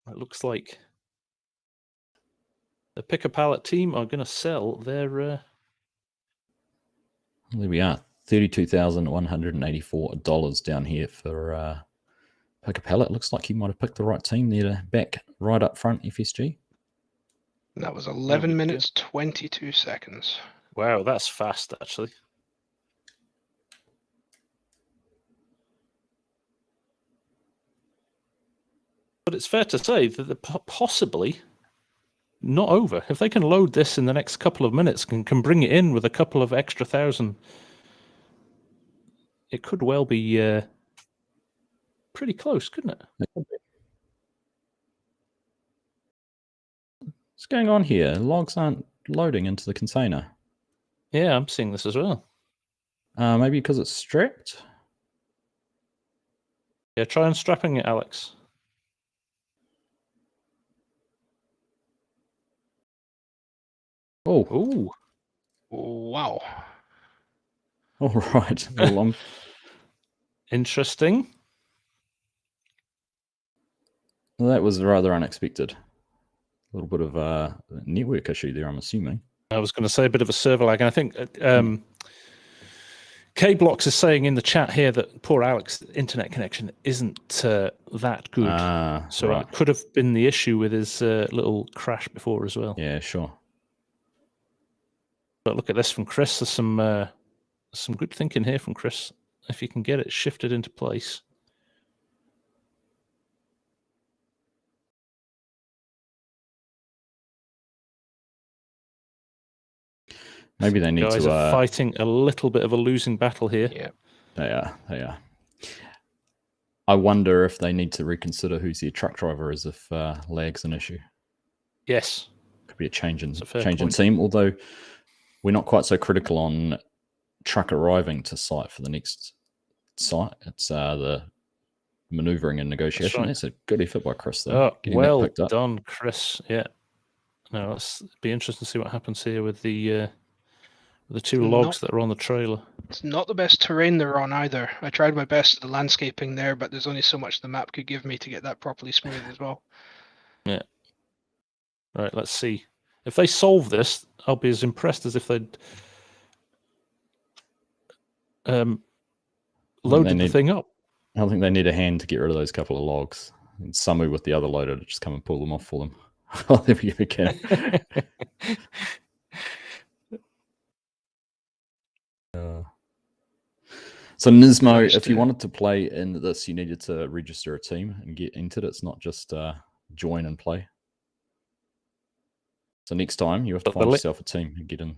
it looks like the Picker Pallet team are going to sell their... There we are, $32,184 down here for Picker Pallet. Looks like you might have picked the right team there to back right up front, FSG. That was 11 minutes, 22 seconds. Wow, that's fast, actually. But it's fair to say that they're possibly not over. If they can load this in the next couple of minutes and can bring it in with a couple of extra thousand, it could well be pretty close, couldn't it? What's going on here? Logs aren't loading into the container. Yeah, I'm seeing this as well. Maybe because it's strapped? Yeah, try unstrapping it, Alex. Oh. Ooh. Wow. All right. Well, interesting. Well, that was rather unexpected. A little bit of a network issue there, I'm assuming. I was going to say a bit of a server lag, and I think K-Blocks is saying in the chat here that poor Alex's internet connection isn't that good. So right. It could have been the issue with his little crash before as well. Yeah, sure. But look at this from Chris. There's some good thinking here from Chris. If you can get it shifted into place. Maybe they need guys to are fighting a little bit of a losing battle here. Yeah, they are. I wonder if they need to reconsider who's their truck driver is if lag's an issue. Yes, could be a change in team. Although we're not quite so critical on truck arriving to site for the next site. It's the manoeuvring and negotiation. That's a good effort by Chris, though. Well done, Chris. Yeah. No, it'll be interesting to see what happens here with the two logs that are on the trailer. It's not the best terrain they're on either. I tried my best at the landscaping there, but there's only so much the map could give me to get that properly smooth as well. Yeah. Right, let's see. If they solve this, I'll be as impressed as if they'd loaded the thing up. I don't think they need a hand to get rid of those couple of logs. And Samu with the other loader to just come and pull them off for them. Oh, there we go again. So Nismo, Nice if you to- wanted to play in this, you needed to register a team and get entered. It's not just join and play. So next time you have to But find yourself a team and get in.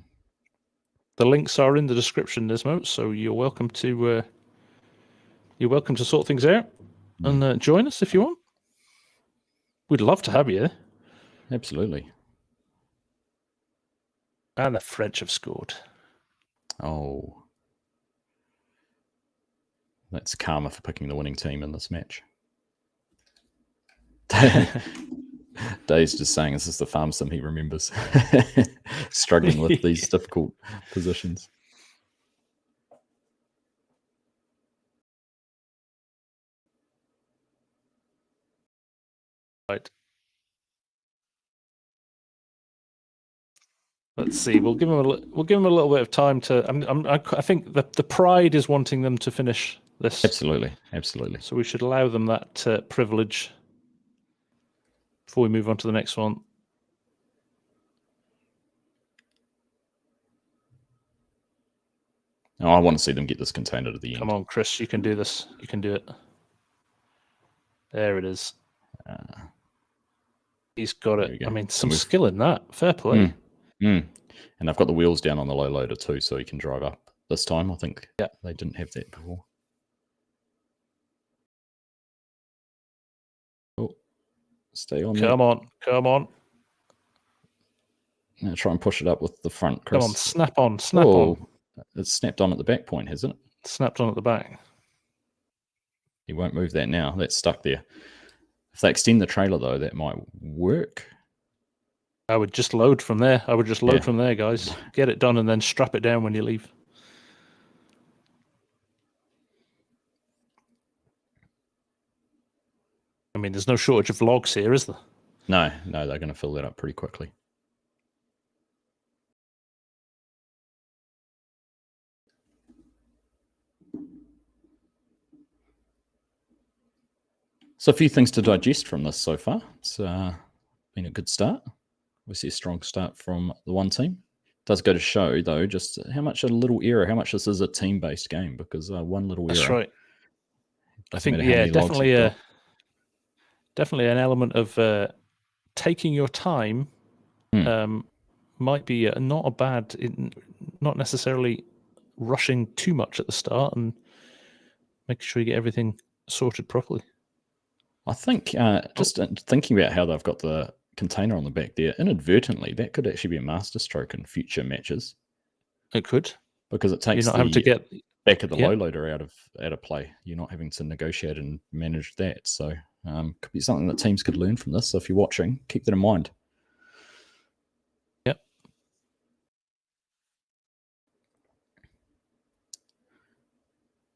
The links are in the description, Nismo, so you're welcome to sort things out and join us if you want. We'd love to have you. Absolutely. And the French have scored. Oh. That's karma for picking the winning team in this match. Dave's just saying this is the farm sim he remembers. Struggling with these difficult positions. Right. Let's see. We'll give him a little bit of time to. I think the pride is wanting them to finish this. Absolutely. So we should allow them that privilege before we move on to the next one. Oh, I want to see them get this container to the end. Come on, Chris, you can do this. You can do it. There it is. He's got it. I mean, some skill in that. Fair play. And I've got the wheels down on the low loader too, so he can drive up this time. I think they didn't have that before. Oh, stay on there. Come on. Now try and push it up with the front, Chris. Come on, snap on. It's snapped on at the back point, hasn't it? Snapped on at the back. He won't move that now. That's stuck there. If they extend the trailer, though, that might work. I would just load from there. From there, guys. Get it done and then strap it down when you leave. I mean, there's no shortage of logs here, is there? No, they're going to fill that up pretty quickly. So a few things to digest from this so far. It's been a good start. We see a strong start from the one team. It does go to show, though, just how much this is a team-based game, because one little error. That's right. I think, definitely an element of taking your time might be not necessarily rushing too much at the start and making sure you get everything sorted properly. I think just thinking about how they've got the container on the back there, inadvertently, that could actually be a masterstroke in future matches. It could. Because it takes You're not having to get back of the low loader out of play. You're not having to negotiate and manage that. So could be something that teams could learn from this. So if you're watching, keep that in mind. Yep.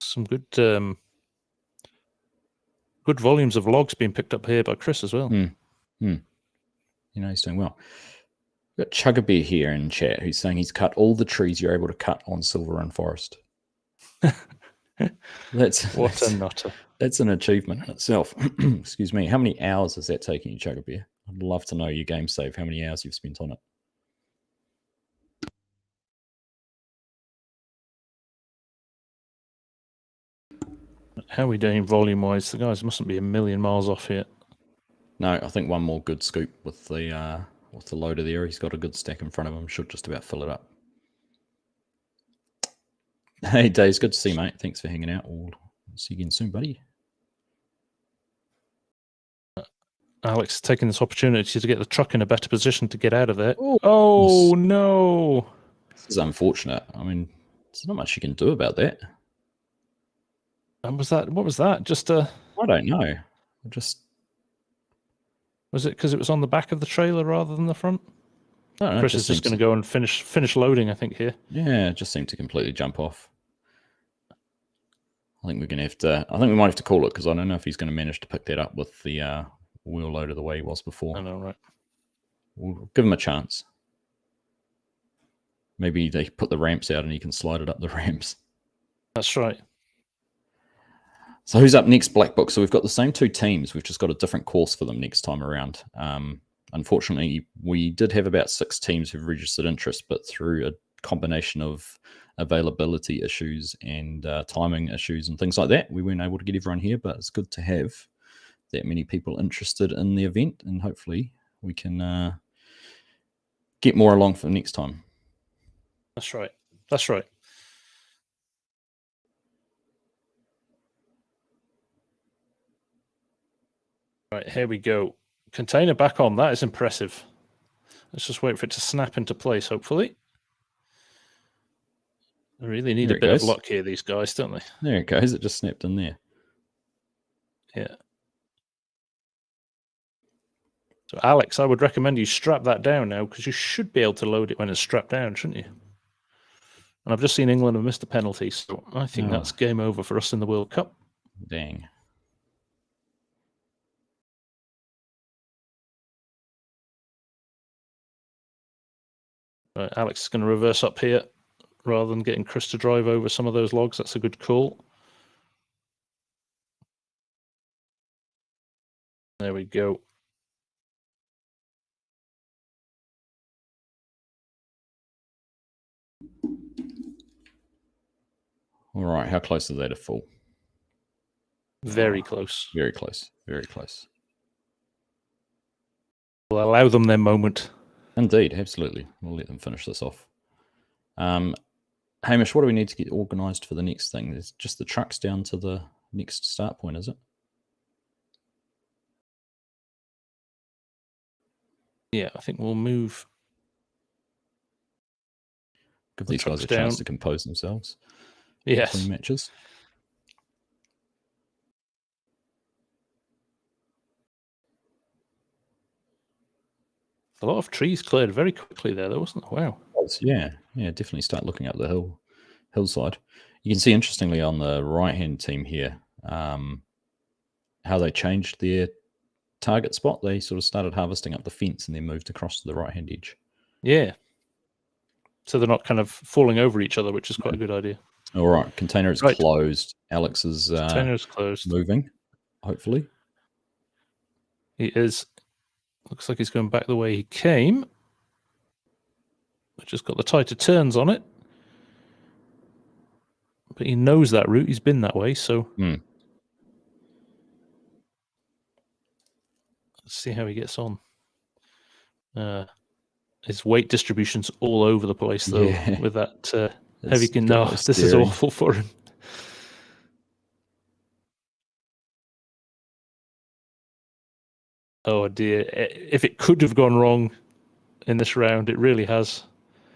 Some good good volumes of logs being picked up here by Chris as well. You know, he's doing well. We've got Chuggabear here in chat who's saying he's cut all the trees you're able to cut on Silverrun Forest. That's a nutter. That's an achievement in itself. Excuse me. How many hours is that taking you, Chuggabear? I'd love to know your game save, how many hours you've spent on it. How are we doing volume-wise? The guys mustn't be a million miles off here. No, I think one more good scoop with the loader there. He's got a good stack in front of him. Should just about fill it up. Hey, Dave's good to see you, mate. Thanks for hanging out. We'll see you again soon, buddy. Alex taking this opportunity to get the truck in a better position to get out of there. Ooh. Oh, no. This is unfortunate. I mean, there's not much you can do about that. And what was that? Just I don't know. Was it because it was on the back of the trailer rather than the front? I don't know. Chris is just going to go and finish loading, I think, here. Yeah, it just seemed to completely jump off. I think we're going to have to. I think we might have to call it because I don't know if he's going to manage to pick that up with the wheel loader the way he was before. I know, right? We'll give him a chance. Maybe they put the ramps out and he can slide it up the ramps. That's right. So who's up next, Black Book? So we've got the same two teams. We've just got a different course for them next time around. Unfortunately, we did have about 6 teams who've registered interest, but through a combination of availability issues and timing issues and things like that, we weren't able to get everyone here, but it's good to have that many people interested in the event, and hopefully we can get more along for next time. That's right. That's right. Right, here we go. Container back on. That is impressive. Let's just wait for it to snap into place, hopefully. They really need a bit of luck here, these guys, don't they? There it goes. It just snapped in there. Yeah. So, Alex, I would recommend you strap that down now, because you should be able to load it when it's strapped down, shouldn't you? And I've just seen England have missed a penalty, so I think that's game over for us in the World Cup. Dang. Right, Alex is going to reverse up here rather than getting Chris to drive over some of those logs. That's a good call. There we go. All right, how close is that to full? Very close. Very close. Very close. We'll allow them their moment. Indeed, absolutely. We'll let them finish this off. Hamish, what do we need to get organised for the next thing? There's just the trucks down to the next start point, is it? Yeah, I think we'll move. Give these guys a chance to compose themselves. Yes. Between matches. A lot of trees cleared very quickly there, though, wasn't there? Wow. Yeah, definitely start looking up the hillside. You can see, interestingly, on the right-hand team here, how they changed their target spot. They sort of started harvesting up the fence and then moved across to the right-hand edge. Yeah. So they're not kind of falling over each other, which is quite a good idea. All right, container is closed. Alex is container is closed. Moving, hopefully. He is. Looks like he's going back the way he came. I've just got the tighter turns on it. But he knows that route. He's been that way, so... Let's see how he gets on. His weight distribution's all over the place, though, with that heavy... No, this is awful for him. Oh, dear. If it could have gone wrong in this round, it really has.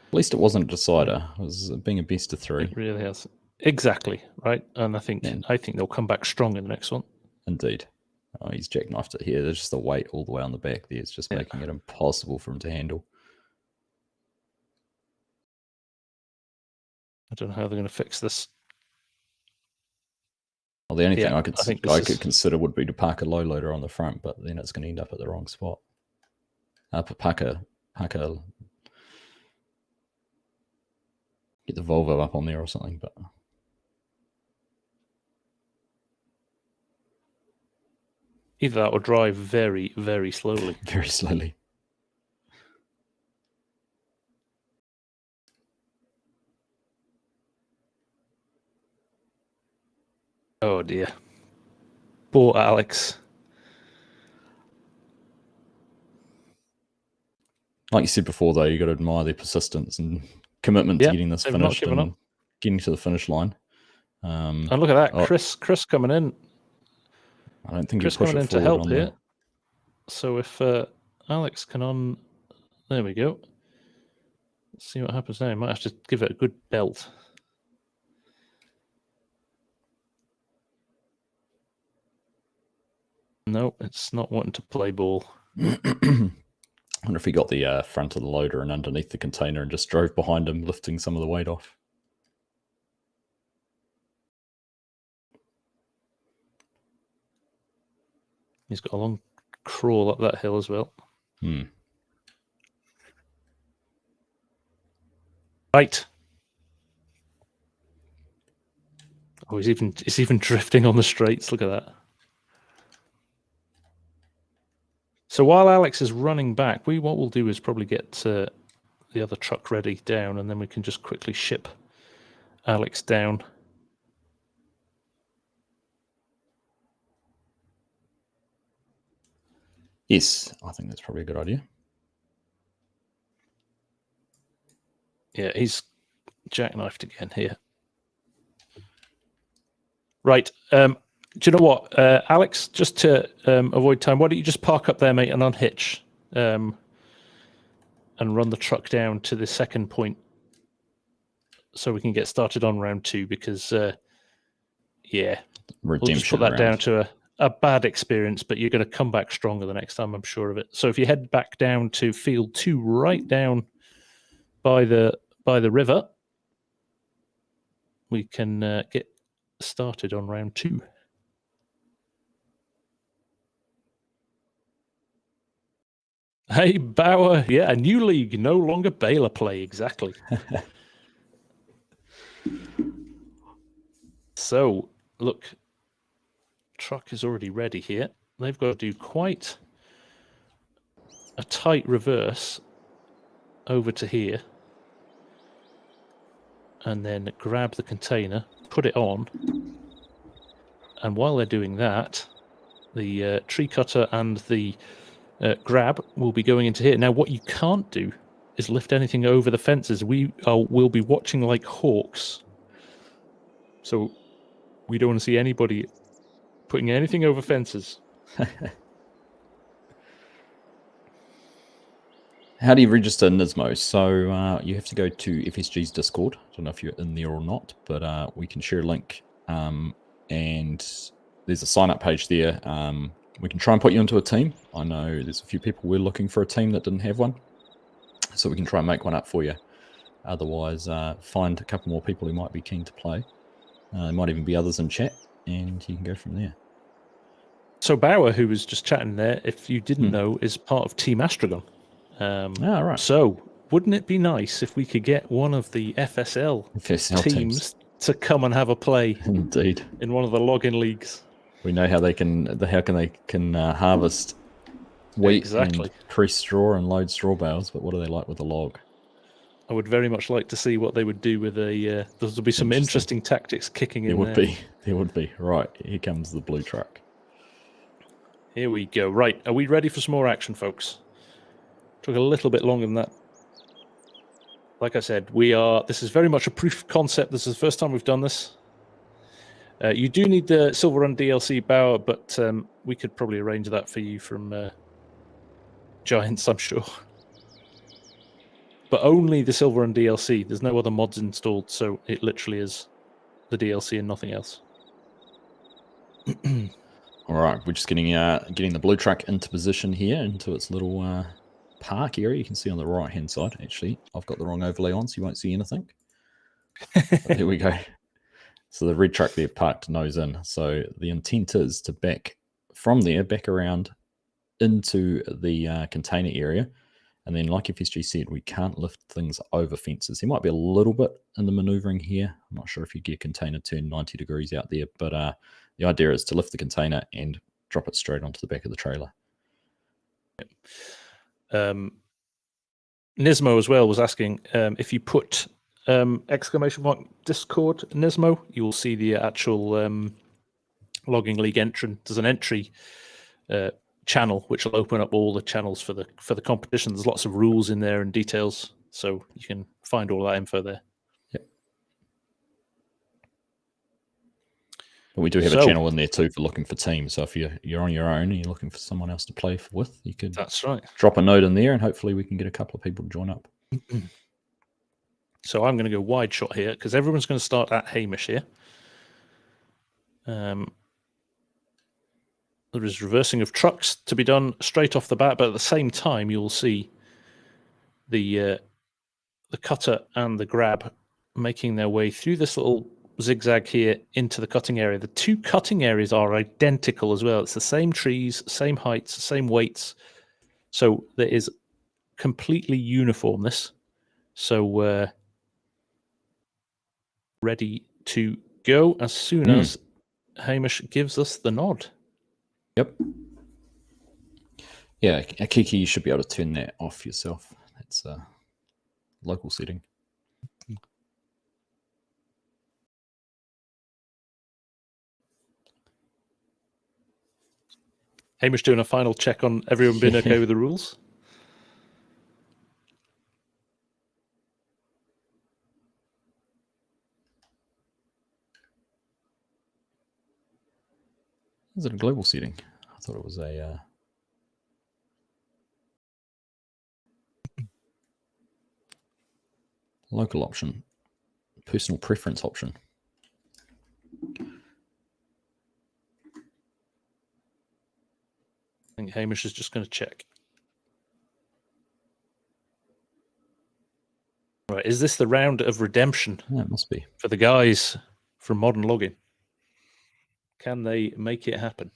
At least it wasn't a decider. It was being a best of three. It really has. Exactly, right? And I think they'll come back strong in the next one. Indeed. Oh, he's jackknifed it here. There's just the weight all the way on the back there. It's just making it impossible for him to handle. I don't know how they're going to fix this. Well, the only thing I could consider would be to park a low loader on the front, but then it's going to end up at the wrong spot. Park a get the Volvo up on there or something, but either that or drive very, very slowly. Very slowly. Oh dear. Poor Alex. Like you said before, though, you got to admire their persistence and commitment to getting this finished and getting to the finish line. And look at that, Chris coming in. I don't think Chris coming in to help here. So if Alex can there we go. Let's see what happens now. He might have to give it a good belt. No, it's not wanting to play ball. I wonder if he got the front of the loader and underneath the container and just drove behind him, lifting some of the weight off. He's got a long crawl up that hill as well. Right. Oh, he's even drifting on the straights. Look at that. So while Alex is running back, what we'll do is probably get the the other truck ready down, and then we can just quickly ship Alex down. Yes, I think that's probably a good idea. Yeah, he's jackknifed again here. Right. Do you know what, Alex? Just to avoid time, why don't you just park up there, mate, and unhitch, and run the truck down to the second point, so we can get started on round 2. Because yeah, we'll just put that down to a bad experience, but you're going to come back stronger the next time, I'm sure of it. So if you head back down to field 2, right down by the river, we can get started on round 2. Hey, Bauer. Yeah, a new league, no longer Baylor play. Exactly. So, look, truck is already ready here. They've got to do quite a tight reverse over to here, and then grab the container, put it on, and while they're doing that, the tree cutter and the grab will be going into here. Now, what you can't do is lift anything over the fences. We'll be watching like hawks, so we don't want to see anybody putting anything over fences. How do you register Nismo? So you have to go to FSG's Discord. I don't know if you're in there or not, but we can share a link. And there's a sign-up page there. We can try and put you into a team. I know there's a few people we're looking for a team that didn't have one, so we can try and make one up for you. Otherwise, find a couple more people who might be keen to play. There might even be others in chat, and you can go from there. So Bauer, who was just chatting there, if you didn't know, is part of Team Astragon. Right. So wouldn't it be nice if we could get one of the FSL teams to come and have a play? Indeed. In one of the login leagues. We know how they can harvest wheat and press straw and load straw bales, but what are they like with a log? I would very much like to see what they would do with a. There'll be some interesting tactics kicking in there. There would be. Right, here comes the blue truck. Here we go. Right, are we ready for some more action, folks? Took a little bit longer than that. Like I said, this is very much a proof of concept. This is the first time we've done this. You do need the Silverrun DLC, Bauer, but we could probably arrange that for you from Giants, I'm sure. But only the Silverrun DLC. There's no other mods installed, so it literally is the DLC and nothing else. All right, we're just getting the blue truck into position here, into its little park area. You can see on the right-hand side, actually. I've got the wrong overlay on, so you won't see anything. There we go. So the red truck there parked nose in. So the intent is to back from there, back around into the container area. And then, like FSG said, we can't lift things over fences. There might be a little bit in the maneuvering here. I'm not sure if you get a container turned 90 degrees out there, but the idea is to lift the container and drop it straight onto the back of the trailer. Nismo as well was asking if you put exclamation mark Discord Nismo, you will see the actual logging league entrance. There's an entry channel which will open up all the channels for the competition. There's lots of rules in there and details, so you can find all that info there. Yep. But we do have a channel in there too for looking for teams. So if you're on your own and you're looking for someone else to play with, you could drop a note in there, and hopefully we can get a couple of people to join up. So I'm going to go wide shot here because everyone's going to start at Hamish here. There is reversing of trucks to be done straight off the bat, but at the same time, you'll see the cutter and the grab making their way through this little zigzag here into the cutting area. The two cutting areas are identical as well. It's the same trees, same heights, same weights. So there is completely uniformness. So ready to go as soon as Hamish gives us the nod. Yep. Yeah, Kiki, you should be able to turn that off yourself. That's local setting. Hamish doing a final check on everyone being okay with the rules. Is it a global setting? I thought it was a local option, personal preference option. I think Hamish is just going to check. Right, is this the round of redemption? Yeah, it must be. For the guys from Modern Logging? Can they make it happen?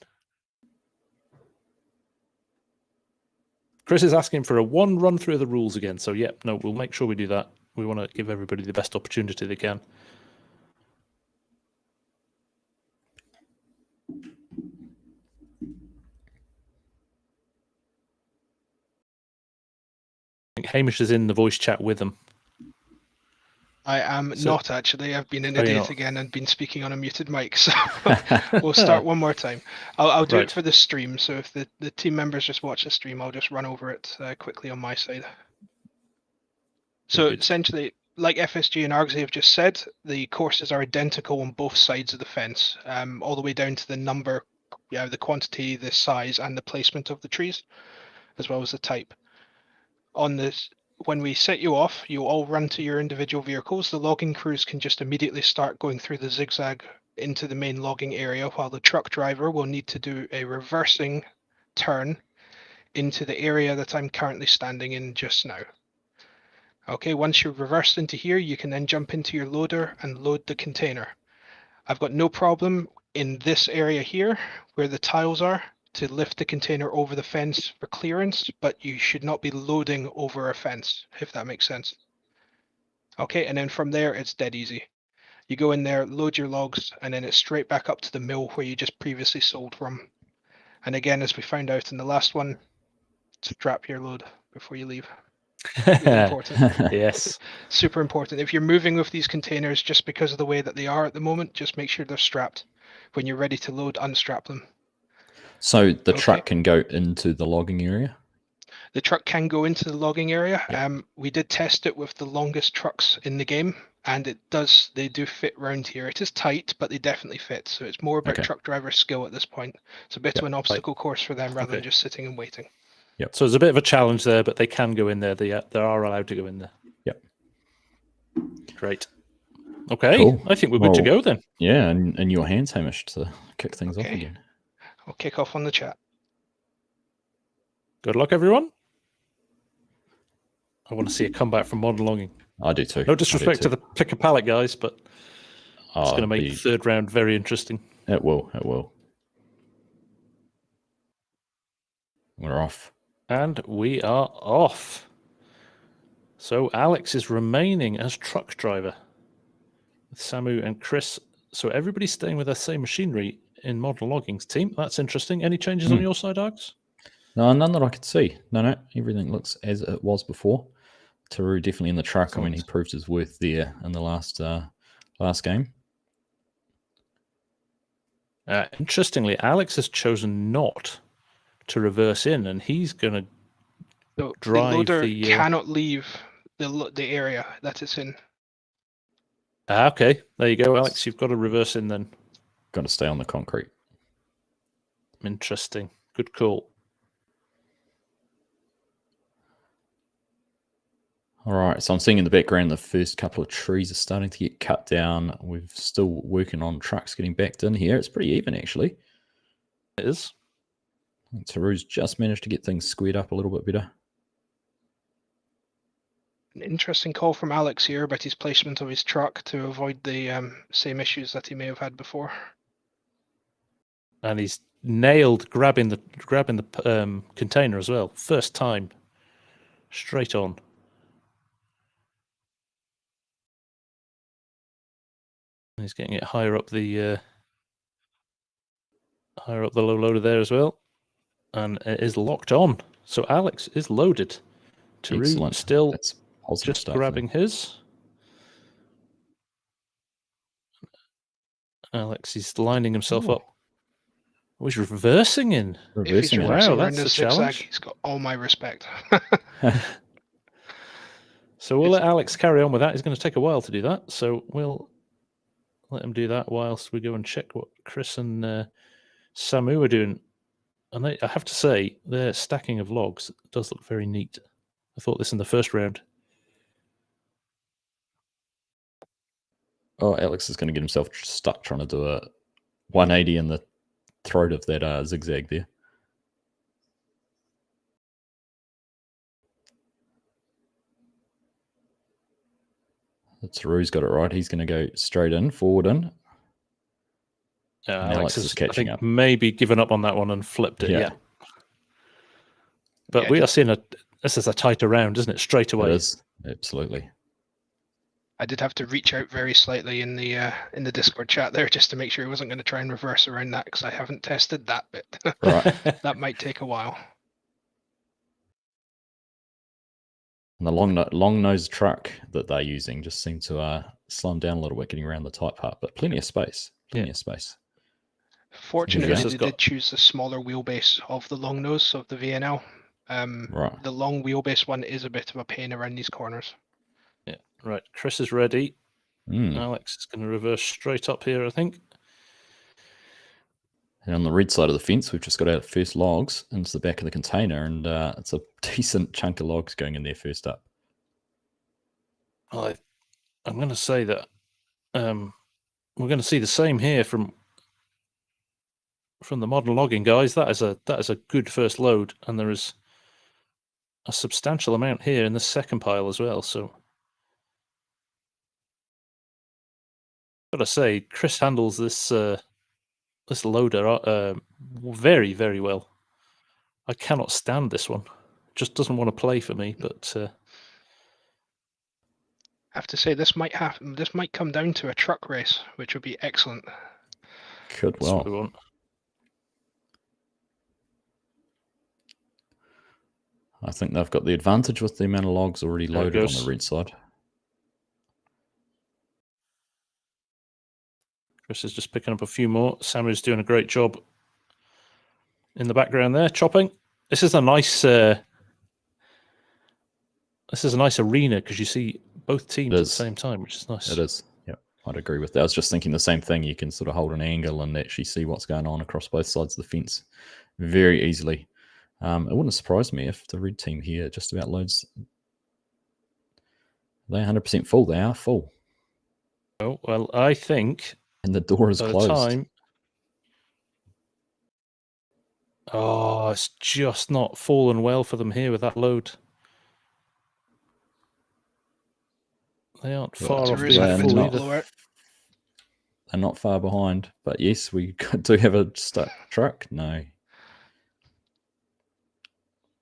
Chris is asking for a one run through of the rules again. So, yep, no, we'll make sure we do that. We want to give everybody the best opportunity they can. I think Hamish is in the voice chat with them. I am not actually. I've been an you're idiot not? again and been speaking on a muted mic. So we'll start one more time. I'll do Right. it for the stream. So if the team members just watch the stream, I'll just run over it quickly on my side. So Good. essentially, like FSG and Argsy have just said, the courses are identical on both sides of the fence, all the way down to the number, the quantity, the size, and the placement of the trees, as well as the type. On this, when we set you off, you all run to your individual vehicles. The logging crews can just immediately start going through the zigzag into the main logging area, while the truck driver will need to do a reversing turn into the area that I'm currently standing in just now. Okay, once you're reversed into here, you can then jump into your loader and load the container. I've got no problem in this area here, where the tiles are, to lift the container over the fence for clearance, but you should not be loading over a fence, if that makes sense. Okay, and then from there, it's dead easy. You go in there, load your logs, and then it's straight back up to the mill where you just previously sold from. And again, as we found out in the last one, strap your load before you leave. Really important. Yes. Super important. If you're moving with these containers just because of the way that they are at the moment, just make sure they're strapped. When you're ready to load, unstrap them. So the Okay. truck can go into the logging area? The truck can go into the logging area. Yep. We did test it with the longest trucks in the game, and they do fit round here. It is tight, but they definitely fit. So it's more about Okay. truck driver skill at this point. It's a bit of an obstacle course for them rather than just sitting and waiting. Yep. So there's a bit of a challenge there, but they can go in there. They are allowed to go in there. Yep. Great. Okay. Cool. I think we're good to go then. Yeah, and in your hands, Hamish, to kick things off Okay. again. I'll kick off on the chat. Good luck, everyone. I want to see a comeback from Modern Logging. I do too. No disrespect to the pick a pallet guys, but it's going to make the third round very interesting. It will. It will. We're off. And we are off. So Alex is remaining as truck driver with Samu and Chris. So everybody's staying with the same machinery in Modern Logging's team. That's interesting. Any changes on your side, Args? No, none that I could see. No. Everything looks as it was before. Taru definitely in the truck. Excellent. I mean, he proved his worth there in the last game. Interestingly, Alex has chosen not to reverse in, and he's going to drive the loader the cannot leave the area that it's in. Okay, there you go, Alex. You've got to reverse in then. Got to stay on the concrete. Interesting. Good call. All right, so I'm seeing in the background the first couple of trees are starting to get cut down. We're still working on trucks getting backed in here. It's pretty even, actually. It is. Taru's just managed to get things squared up a little bit better. An interesting call from Alex here about his placement of his truck to avoid the same issues that he may have had before. And he's nailed grabbing the container as well. First time. Straight on. He's getting it higher up the low loader there as well, and it is locked on. So Alex is loaded. Excellent. Still That's positive just start for grabbing them. his. Alex is lining himself Ooh. up. Oh, he's reversing in. If he's Reversing it. reversing Wow, around that's this a zigzag, challenge. he's got all my respect. So we'll let Alex carry on with that. It's going to take a while to do that. So we'll let him do that whilst we go and check what Chris and Samu are doing. And I have to say, their stacking of logs does look very neat. I thought this in the first round. Oh, Alex is going to get himself stuck trying to do a 180 in the throat of that zigzag there. Taru's got it right. He's going to go straight in, forward in. And Alex is catching I think, up. maybe given up on that one and flipped it. Yeah. But we are seeing this is a tighter round, isn't it? Straight away. It is, absolutely. I did have to reach out very slightly in the Discord chat there just to make sure he wasn't going to try and reverse around that, because I haven't tested that bit. Right. That might take a while. And the long nose truck that they're using just seemed to slow them down a little bit, getting around the tight part, but plenty of space. Plenty of space. Fortunately, Chris they has got- did choose the smaller wheelbase of the long nose of the VNL. Right. The long wheelbase one is a bit of a pain around these corners. Yeah, right. Chris is ready. Mm. Alex is going to reverse straight up here, I think. And on the red side of the fence, we've just got our first logs into the back of the container, and it's a decent chunk of logs going in there first up. Well, I'm going to say that we're going to see the same here from the modern logging guys. That is a good first load, and there is a substantial amount here in the second pile as well. So, gotta say, Chris handles this this loader very, very well. I cannot stand this one. It just doesn't want to play for me. But I have to say, this might come down to a truck race, which would be excellent. Could that's what we well. want. I think they've got the advantage with the amount of logs already There it loaded on goes. the red side. Chris is just picking up a few more. Samu's doing a great job in the background there, chopping. This is a nice arena because you see both teams at the same time, which is nice. It is. Yeah, I'd agree with that. I was just thinking the same thing. You can sort of hold an angle and actually see what's going on across both sides of the fence very easily. It wouldn't surprise me if the red team here just about loads. They're 100% full. They are full. Oh, well, I think. And the door is closed. Oh, it's just not fallen well for them here with that load. They aren't far off being full either. They're not far behind. But yes, we do have a stuck truck. No.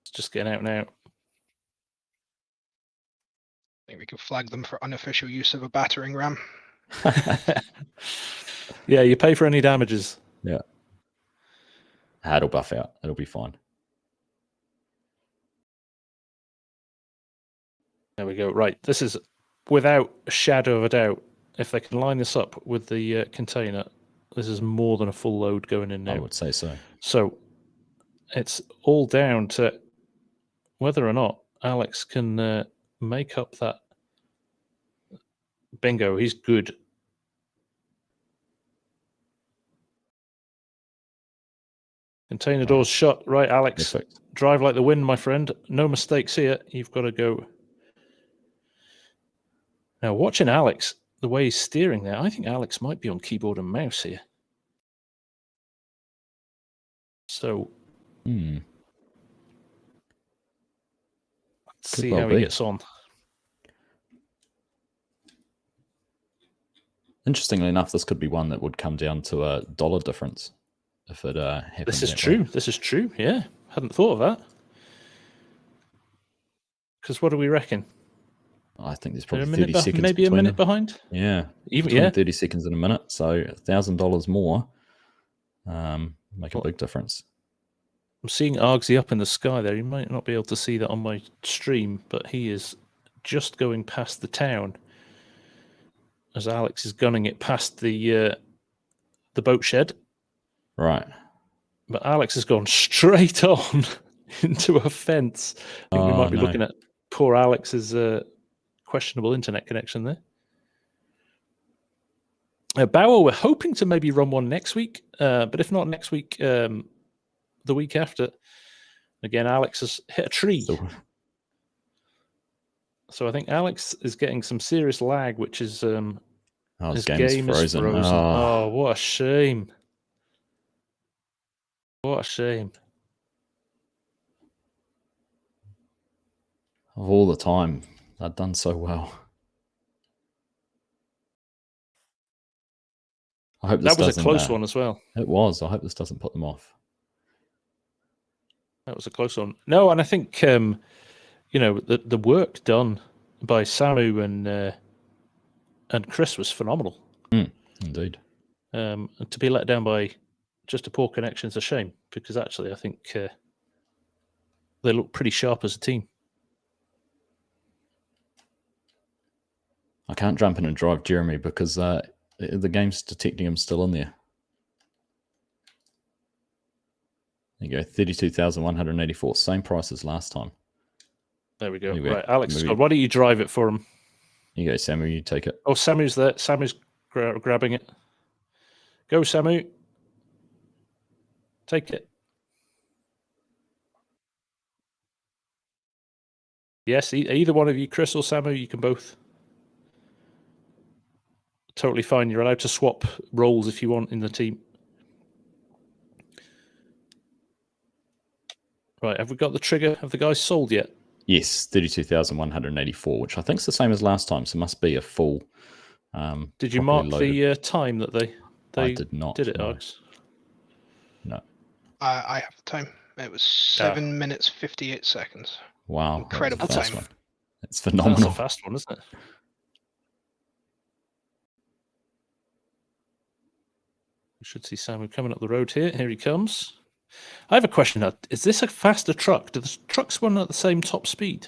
It's just getting out now. I think we can flag them for unofficial use of a battering ram. Yeah, you pay for any damages. Yeah. It'll buff out. It'll be fine. There we go. Right. This is without a shadow of a doubt. If they can line this up with the container, this is more than a full load going in now. I would say so. So it's all down to whether or not Alex can make up that. Bingo. He's good. Container doors shut. Right, Alex. Perfect. Drive like the wind, my friend. No mistakes here. You've got to go. Now, watching Alex, the way he's steering there, I think Alex might be on keyboard and mouse here. So, let's see how he gets on. Interestingly enough, this could be one that would come down to a dollar difference if it happened. This is true. This is true. Yeah, hadn't thought of that. Because what do we reckon? I think there's probably 30 seconds. Maybe a minute behind. Yeah, even 30 seconds in a minute. So $1,000 more make a big difference. I'm seeing Argsy up in the sky there. You might not be able to see that on my stream, but he is just going past the town as Alex is gunning it past the boat shed. Right. But Alex has gone straight on into a fence. I think we might be no. looking at poor Alex's questionable internet connection there. Bauer, we're hoping to maybe run one next week, but if not next week, the week after. Again, Alex has hit a tree. So I think Alex is getting some serious lag, which is his game is frozen. Oh, what a shame. What a shame. Of all the time, I've done so well. I hope this that was doesn't, a close one as well. It was. I hope this doesn't put them off. That was a close one. No, and I think the work done by Samu and Chris was phenomenal. Indeed. And to be let down by just a poor connection is a shame, because actually I think they look pretty sharp as a team. I can't jump in and drive Jeremy because the game's detecting him still in there. There you go, 32,184, same price as last time. There we go. Right, Alex, why don't you drive it for him? You go, Samu, you take it. Oh, Samu's there. Samu's grabbing it. Go, Samu. Take it. Yes, either one of you, Chris or Samu, you can both. Totally fine. You're allowed to swap roles if you want in the team. Right, have we got the trigger? Have the guys sold yet? Yes, 32,184, which I think is the same as last time, so it must be a full. Did you mark the time that they I did not. Did it, no. Args? No. I have the time. It was 7 minutes 58 seconds. Wow, incredible time. It's phenomenal. That's a fast one, isn't it? We should see Samu coming up the road here. Here he comes. I have a question. Is this a faster truck? Do the trucks run at the same top speed?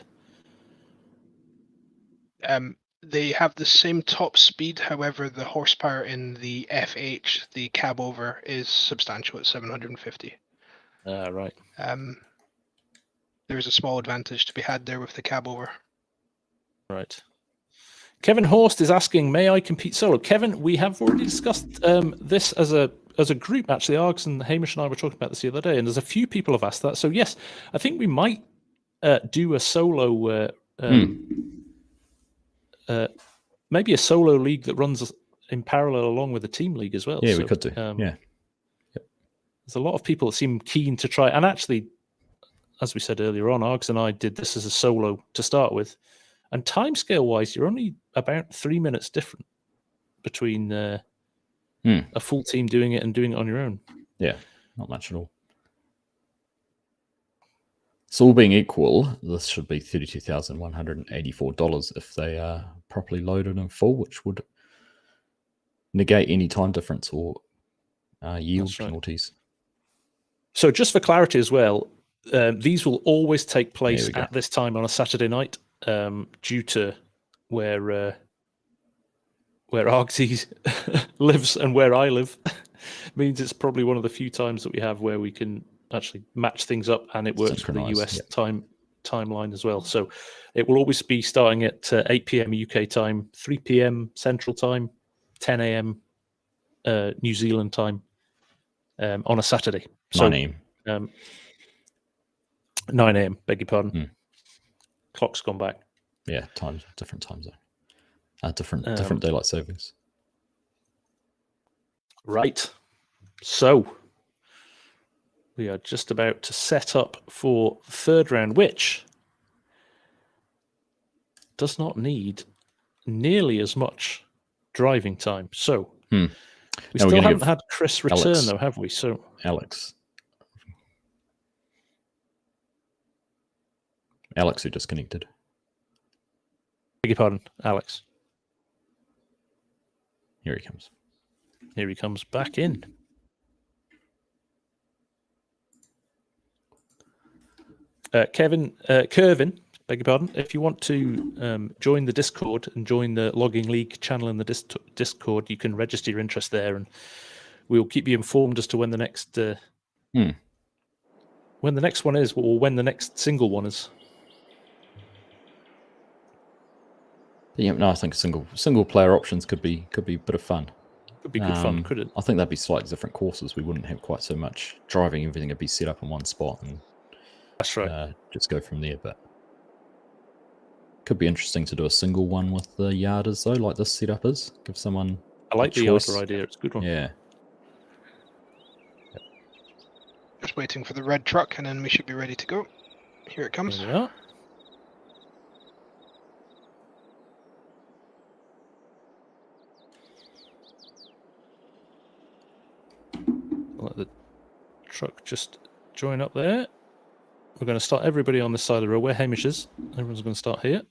They have the same top speed. However, the horsepower in the FH, the cab over, is substantial at 750. Right. There's a small advantage to be had there with the cab over. Right. Kevin Horst is asking, may I compete solo? Kevin, we have already discussed this as a group, actually. Args and Hamish and I were talking about this the other day, and there's a few people have asked that. So yes, I think we might do a solo, maybe a solo league that runs in parallel along with the team league as well. Yeah, we could do. Yeah. Yep. There's a lot of people that seem keen to try, and actually, as we said earlier on, Args and I did this as a solo to start with. And timescale wise, you're only about 3 minutes different between a full team doing it and doing it on your own. Yeah, not much at all. So all being equal, this should be $32,184 if they are properly loaded and full, which would negate any time difference or yield penalties. So just for clarity as well, these will always take place at this time on a Saturday night. Due to where Argsy lives and where I live, means it's probably one of the few times that we have where we can actually match things up, and it works for the US timeline as well. So it will always be starting at 8 p.m. UK time, 3 p.m. Central Time, 10 a.m. New Zealand time on a Saturday. So 9 a.m. 9 a.m. Beg your pardon. Clock's gone back. Yeah, different time zone. Different daylight savings. Right. So we are just about to set up for the third round, which does not need nearly as much driving time. So we still haven't had Chris return, though, have we? So Alex, who disconnected. Beg your pardon, Alex. Here he comes. Here he comes back in. Kervin, Beg your pardon. If you want to join the Discord and join the Logging League channel in the Discord, you can register your interest there, and we'll keep you informed as to when the next when the next one is, or when the next single one is. Yeah, no, I think single player options could be a bit of fun. Could be good fun, could it? I think that'd be slightly different courses. We wouldn't have quite so much driving. Everything would be set up in one spot, and That's right. just go from there. But could be interesting to do a single one with the yarders though, like this setup is. Give someone. I like the choice. yarder idea. It's a good one. Yeah. Just waiting for the red truck, and then we should be ready to go. Here it comes. There we are. I'll let the truck just join up there. We're going to start everybody on this side of the road where Hamish is. Everyone's going to start here.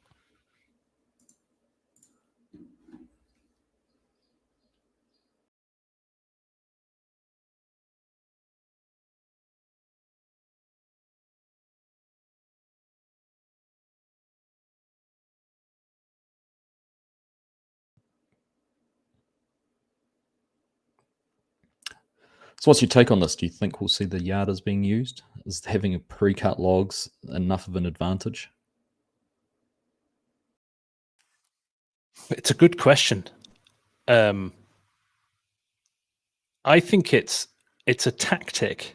So what's your take on this? Do you think we'll see the yarders being used? Is having a pre-cut logs enough of an advantage? It's a good question. I think it's a tactic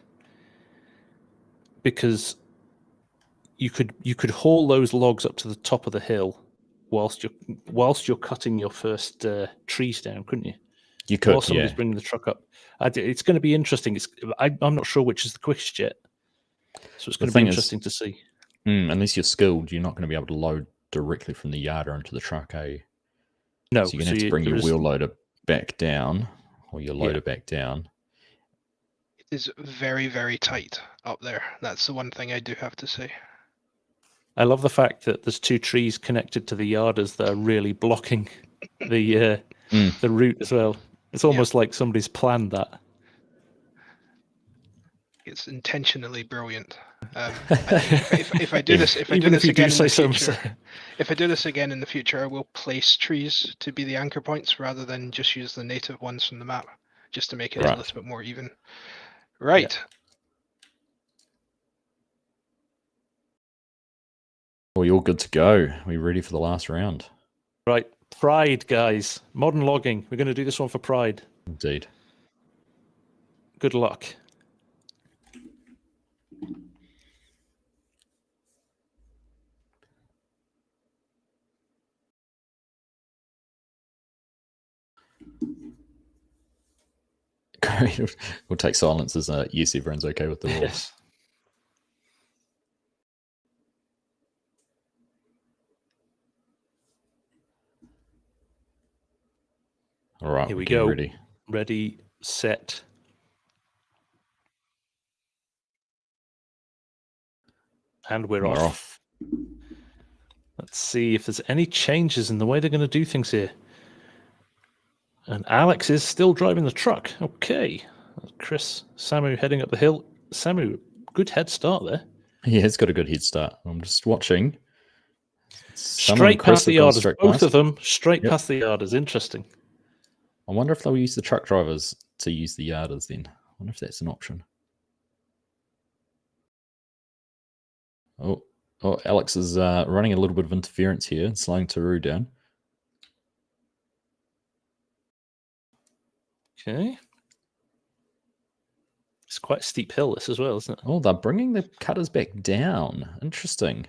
because you could haul those logs up to the top of the hill whilst you're cutting your first trees down, couldn't you? You could, while somebody's bringing the truck up. It's going to be interesting. I'm not sure which is the quickest yet, so it's going to be interesting to see. Unless you're skilled, you're not going to be able to load directly from the yarder into the truck, eh? No, so you're going to have to bring your wheel loader back down, or your loader back down. It is very, very tight up there. That's the one thing I do have to say. I love the fact that there's two trees connected to the yarders that are really blocking the route as well. It's almost like somebody's planned that. It's intentionally brilliant. If I do this, if I do this again in the future, if I do this again in the future, I will place trees to be the anchor points rather than just use the native ones from the map, just to make it a little bit more even. Right. Yeah. Well, you're good to go. Are we ready for the last round? Right. Pride, guys. Modern logging. We're going to do this one for Pride. Indeed. Good luck. Great. We'll take silence as yes, everyone's okay with the rules. Yes. All right, here we go. Ready. Ready, set. And we're off. Let's see if there's any changes in the way they're going to do things here. And Alex is still driving the truck. Okay. Chris, Samu heading up the hill. Samu, good head start there. Yeah, it's got a good head start. I'm just watching. Straight past the yarders. Both of them straight past the yarders. Interesting. I wonder if they'll use the truck drivers to use the yarders then. I wonder if that's an option. Oh, Alex is running a little bit of interference here, slowing Taru down. Okay. It's quite a steep hill, this as well, isn't it? Oh, they're bringing the cutters back down. Interesting.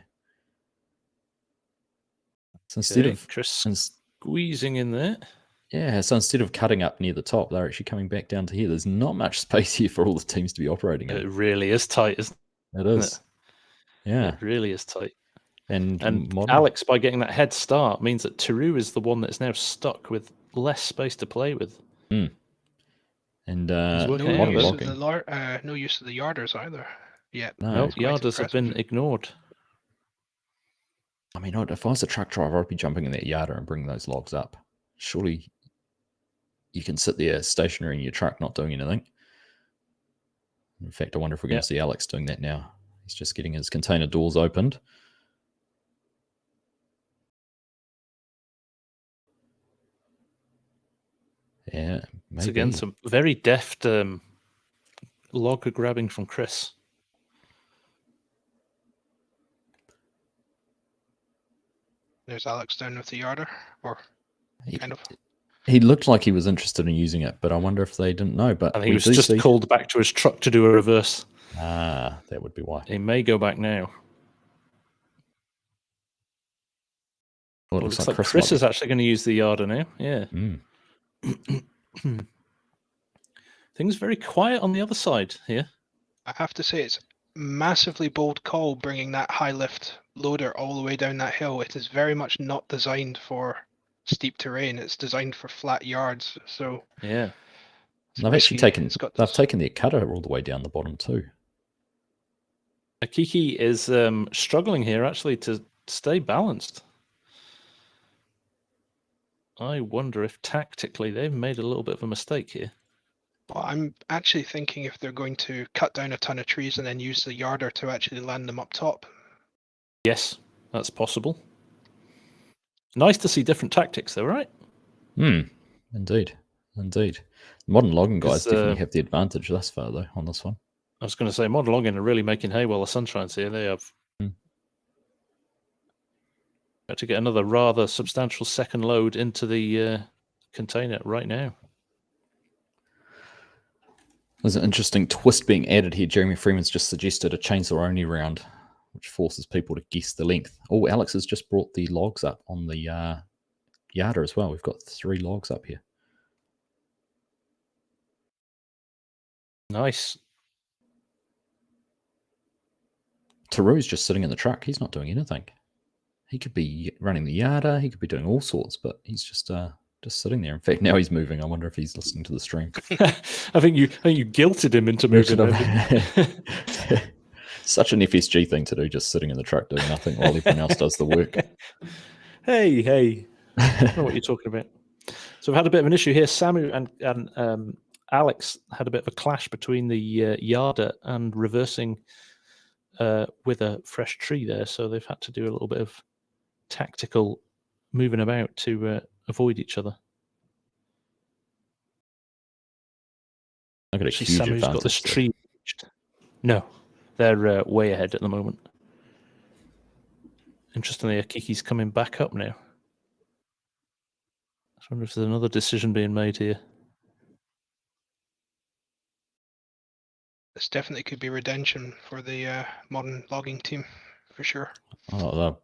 So instead of Chris squeezing in there. Yeah, so instead of cutting up near the top, they're actually coming back down to here. There's not much space here for all the teams to be operating in. It really is tight, isn't it? It is. Yeah. It really is tight. And Alex, by getting that head start, means that Taru is the one that's now stuck with less space to play with. And no use of the yarders either yet. No, yarders have been ignored. I mean, if I was a truck driver, I'd be jumping in that yarder and bringing those logs up. Surely you can sit there stationary in your truck not doing anything. In fact, I wonder if we're going to see Alex doing that now. He's just getting his container doors opened. Yeah, maybe. It's again some very deft log grabbing from Chris. There's Alex down with the yarder, or kind of. He looked like he was interested in using it, but I wonder if they didn't know. But I think he was just called back to his truck to do a reverse. Ah, that would be why. He may go back now. Well, it looks like Chris is actually going to use the yarder now. Yeah. Things very quiet on the other side here. I have to say, it's massively bold call bringing that high lift loader all the way down that hill. It is very much not designed for steep terrain. It's designed for flat yards. So yeah, they've actually taken the cutter all the way down the bottom too. Akiki is struggling here actually to stay balanced. I wonder if tactically they've made a little bit of a mistake here. Well, I'm actually thinking if they're going to cut down a ton of trees and then use the yarder to actually land them up top. Yes, that's possible. Nice to see different tactics though, right? Indeed. Modern logging guys definitely have the advantage thus far though on this one. I was going to say modern logging are really making hay while the sun shines here. They have to get another rather substantial second load into the container right now. There's an interesting twist being added here. Jeremy Freeman's just suggested a chainsaw only round, which forces people to guess the length. Oh, Alex has just brought the logs up on the yarder as well. We've got 3 logs up here. Nice. Taru's just sitting in the truck. He's not doing anything. He could be running the yarder. He could be doing all sorts, but he's just sitting there. In fact, now he's moving. I wonder if he's listening to the stream. I think you guilted him into moving. Such an FSG thing to do, just sitting in the truck doing nothing while everyone else does the work. Hey. I don't know what you're talking about. So we've had a bit of an issue here. Samu and Alex had a bit of a clash between the yarder and reversing with a fresh tree there. So they've had to do a little bit of tactical moving about to avoid each other. I've got a huge Samu's got this tree. No, they're way ahead at the moment. Interestingly, Akiki's coming back up now. I wonder if there's another decision being made here. This definitely could be redemption for the modern logging team, for sure. Oh,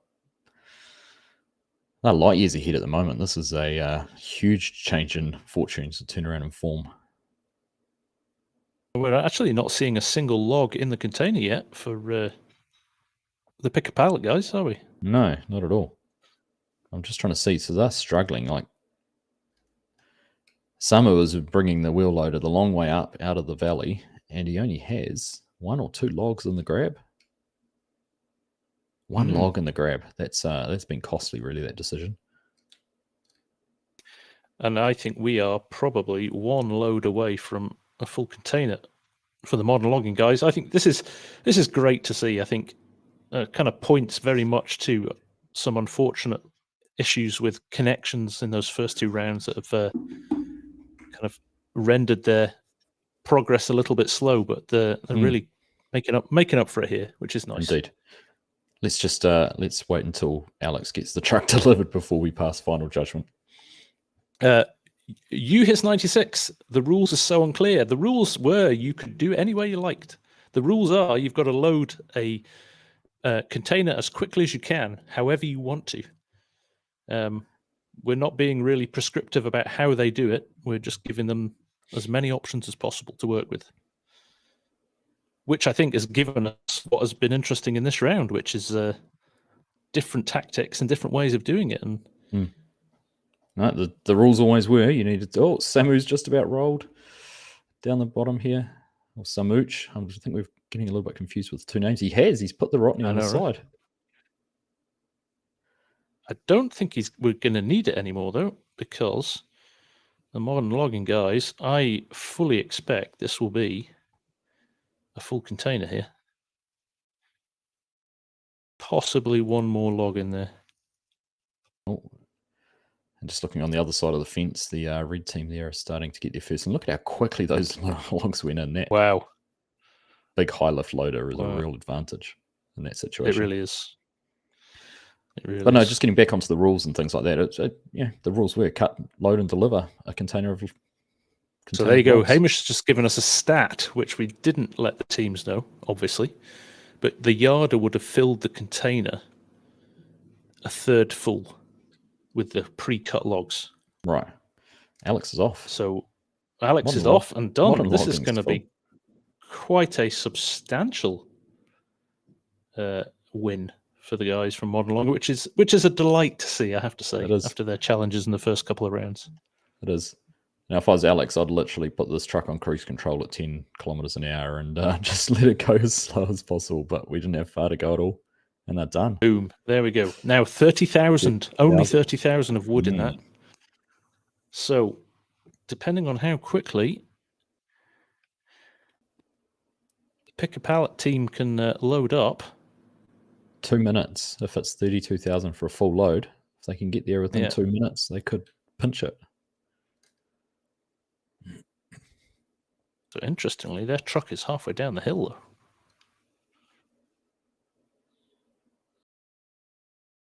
they're light years ahead at the moment. This is a huge change in fortunes to turn around and form. We're actually not seeing a single log in the container yet for the pick a pallet guys, are we? No, not at all. I'm just trying to see. So they're struggling. Like Samu is bringing the wheel loader the long way up out of the valley, and he only has 1 or 2 logs in the grab. One log in the grab. That's been costly, really, that decision. And I think we are probably 1 load away from a full container for the modern logging guys. I think this is great to see. I think kind of points very much to some unfortunate issues with connections in those first 2 rounds that have kind of rendered their progress a little bit slow, but they're really making up for it here, which is nice. Indeed. Let's just let's wait until Alex gets the truck delivered before we pass final judgment. UHIS 96. The rules are so unclear. The rules were you could do it any way you liked. The rules are you've got to load a container as quickly as you can, however you want to. We're not being really prescriptive about how they do it. We're just giving them as many options as possible to work with, which I think has given us what has been interesting in this round, which is different tactics and different ways of doing it. And no, the rules always were you needed to. Oh, Samu's just about rolled down the bottom here, or Samuch. I think we're getting a little bit confused with the 2 names. He's put the Rotney on the side. I don't think we're going to need it anymore, though, because the modern logging guys, I fully expect this will be a full container here. Possibly 1 more log in there. Oh, And just looking on the other side of the fence, the red team there are starting to get their first. And look at how quickly those logs went in. That Wow. big high lift loader is a Wow. real advantage in that It situation. really is. It really But no, is. just getting back onto the rules and things like that. The rules were cut, load, and deliver a container of. So there you go. logs. Hamish has just given us a stat, which we didn't let the teams know, obviously. But the yarder would have filled the container a third full with the pre-cut logs. Right. Alex is off. So Alex Modern is log- off and done. modern This is logging's going to full. be quite a substantial win for the guys from Modern Logging, which is a delight to see, I have to say, It is. after their challenges in the first couple of rounds. It is. Now, if I was Alex, I'd literally put this truck on cruise control at 10 kilometers an hour and just let it go as slow as possible. But we didn't have far to go at all. And they're done. Boom. There we go. Now 30,000. Only 30,000 of wood in that. So, depending on how quickly the pick a pallet team can load up. 2 minutes. If it's 32,000 for a full load, if they can get there within Yeah. 2 minutes, they could pinch it. So interestingly, their truck is halfway down the hill, though.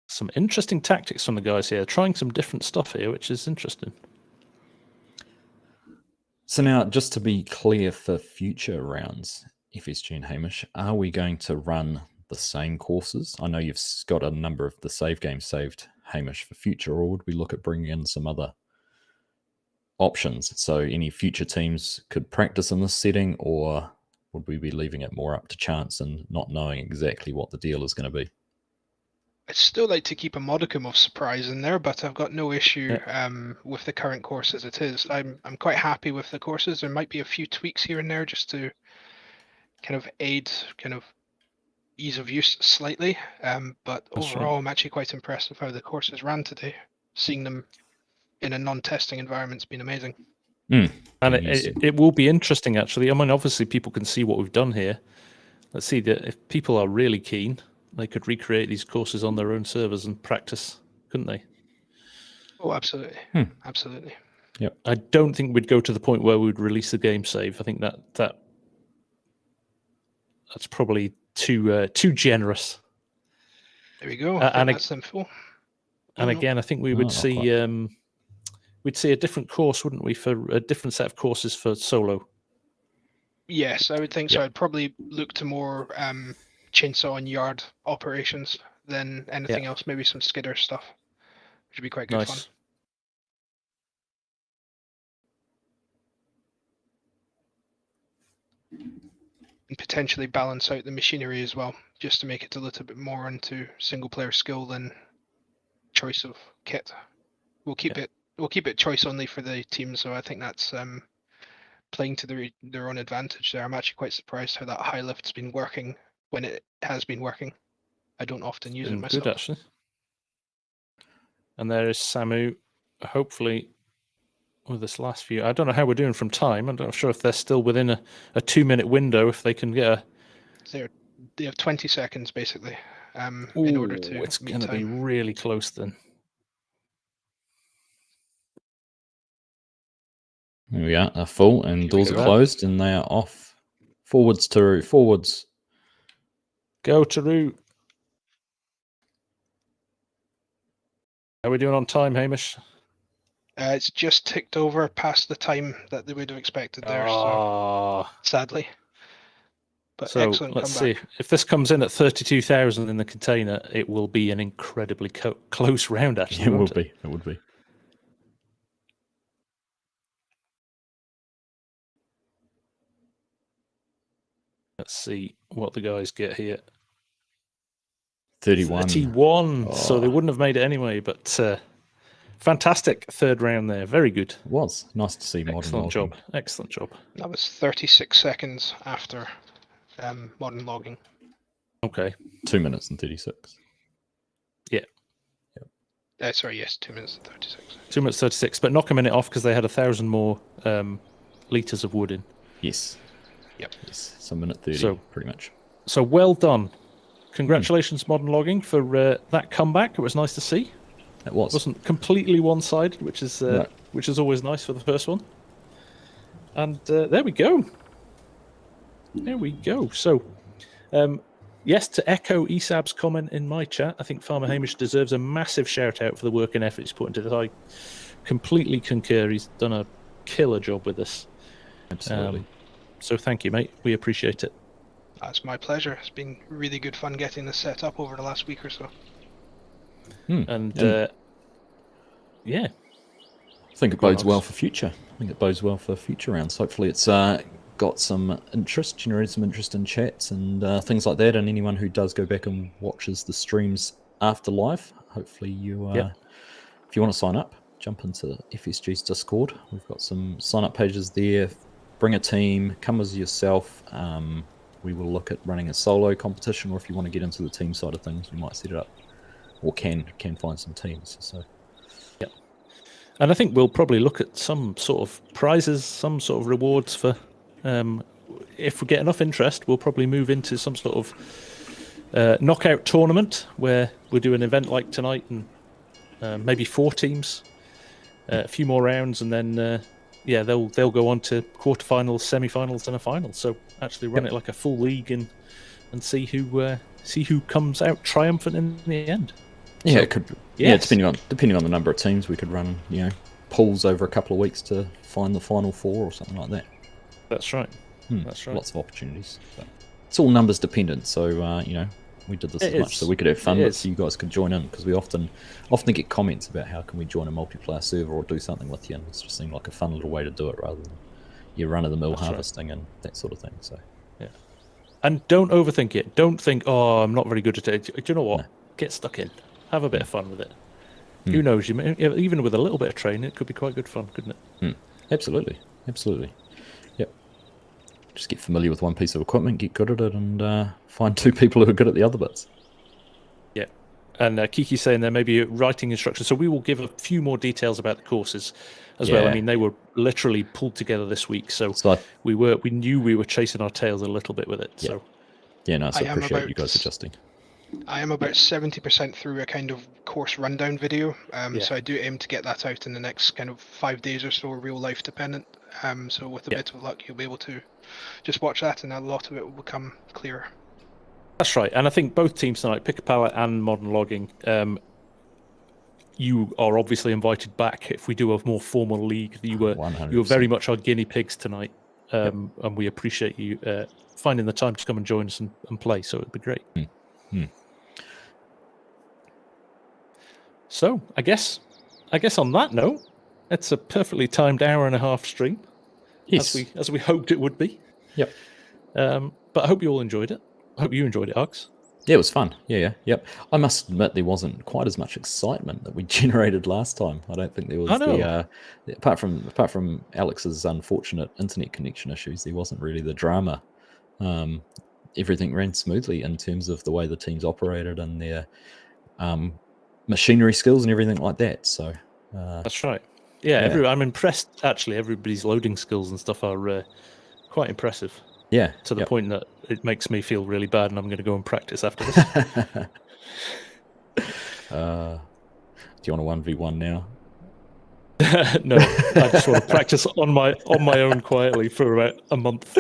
Some interesting tactics from the guys here, trying some different stuff here, which is interesting. So now, just to be clear for future rounds, FSG and Hamish, are we going to run the same courses? I know you've got a number of the save games saved, Hamish, for future, or would we look at bringing in some other options? So any future teams could practice in this setting, or would we be leaving it more up to chance and not knowing exactly what the deal is going to be? I'd still like to keep a modicum of surprise in there, but I've got no issue with the current course as it is. I'm quite happy with the courses. There might be a few tweaks here and there just to kind of aid kind of ease of use slightly. But That's overall, right. I'm actually quite impressed with how the courses ran today. Seeing them in a non-testing environment's been amazing. And Yes. it will be interesting, actually. I mean, obviously, people can see what we've done here. Let's see that if people are really keen, they could recreate these courses on their own servers and practice, couldn't they? Oh, absolutely. Absolutely. I don't think we'd go to the point where we'd release the game save. I think that's probably too generous. There we go. And That's them full. And Oh, no. again, I think we No, would not see quite. we'd see a different course, wouldn't we, for a different set of courses for solo? Yes, I would think so. I'd probably look to more chainsaw and yard operations than anything else. Maybe some skidder stuff, which would be quite good fun. Nice. And potentially balance out the machinery as well, just to make it a little bit more into single player skill than choice of kit. We'll keep it choice only for the team, so I think that's playing to their own advantage there. I'm actually quite surprised how that high lift's been working when it has been working. I don't often use it myself. Good, actually. And there is Samu, hopefully, with this last few. I don't know how we're doing from time. I'm not sure if they're still within a 2-minute window, if they can get They have 20 seconds, basically, in order to it's meet going to be time. really close then. There we are. They're full and Here we doors are go. closed and they are off. Forwards, Taru. Forwards. Go, Taru. How are we doing on time, Hamish? It's just ticked over past the time that they would have expected there, so sadly. But So excellent let's comeback. see. If this comes in at 32,000 in the container, it will be an incredibly close round, actually. It won't would be. It would be. Let's see what the guys get here. 31. 31. So they Oh. wouldn't have made it anyway, but fantastic third round there. Very good. It was. Nice to see modern Excellent logging. job. Excellent job. That was 36 seconds after modern logging. Okay. 2 minutes and 36. Sorry, yes, 2 minutes and 36. 2 minutes 36, but knock a minute off because they had 1,000 more litres of wood in. Yes. Yep. Yes. So minute 30, So- pretty much. So well done. Congratulations, Modern Logging, for that comeback. It was nice to see. It was. Wasn't completely one-sided, which is No. always nice for the first one. And there we go. There we go. So, yes, to echo Esab's comment in my chat, I think Farmer Hamish deserves a massive shout-out for the work and effort he's put into this. I completely concur. He's done a killer job with this. Absolutely. So thank you, mate. We appreciate it. That's my pleasure. It's been really good fun getting this set up over the last week or so. And yeah. I think it bodes well for future. I think it bodes well for future rounds. Hopefully it's got some interest, generated some interest in chats and things like that. And anyone who does go back and watches the streams after live, hopefully you, if you want to sign up, jump into FSG's Discord. We've got some sign-up pages there. Bring a team, come as yourself. We will look at running a solo competition, or if you want to get into the team side of things, we might set it up, or can find some teams. So, yeah. And I think we'll probably look at some sort of prizes, some sort of rewards for. If we get enough interest, we'll probably move into some sort of knockout tournament where we'll do an event like tonight and maybe 4 teams, a few more rounds, and then they'll go on to quarterfinals, semi-finals, and a final. So actually run it like a full league and see who comes out triumphant in the end. Yeah, so, it could. yes. Yeah, depending on the number of teams, we could run pools over a couple of weeks to find the final 4 or something like that. That's right. That's right. Lots of opportunities. But it's all numbers dependent. So we did this as much so we could have fun, but so you guys could join in, because we often get comments about how can we join a multiplayer server or do something with you, and it just seemed like a fun little way to do it rather than your run-of-the-mill harvesting and that sort of thing. So yeah, and don't overthink it. Don't think, oh, I'm not very good at it. Do you know what? No. Get stuck in. Have a bit of fun with it. Who knows? Even with a little bit of training, it could be quite good fun, couldn't it? Absolutely. Yep. Just get familiar with one piece of equipment, get good at it, and find 2 people who are good at the other bits. Yeah. And Kiki's saying there may be writing instructions. So we will give a few more details about the courses as well. I mean, they were literally pulled together this week. So we knew we were chasing our tails a little bit with it. Yeah. So I appreciate you guys adjusting. I am about 70% through a kind of course rundown video. So I do aim to get that out in the next kind of 5 days or so, real life dependent. So with a bit of luck, you'll be able to just watch that, and a lot of it will become clearer. That's right. And I think both teams tonight, Pick a Pallet and Modern Logging, you are obviously invited back if we do a more formal league. You were very much our guinea pigs tonight, and we appreciate you finding the time to come and join us and play. So it'd be great. So I guess on that note, it's a perfectly timed hour and a half stream, as we hoped it would be. Yep. But I hope you all enjoyed it. I hope you enjoyed it, Args. Yeah, it was fun. Yep. I must admit there wasn't quite as much excitement that we generated last time. I don't think there was apart from Alex's unfortunate internet connection issues, there wasn't really the drama. Everything ran smoothly in terms of the way the teams operated and their machinery skills and everything like that. So that's right. Yeah. I'm impressed. Actually, everybody's loading skills and stuff are quite impressive. Yeah. To the point that it makes me feel really bad, and I'm going to go and practice after this. Do you want a 1v1 now? No, I just want to practice on my own quietly for about a month.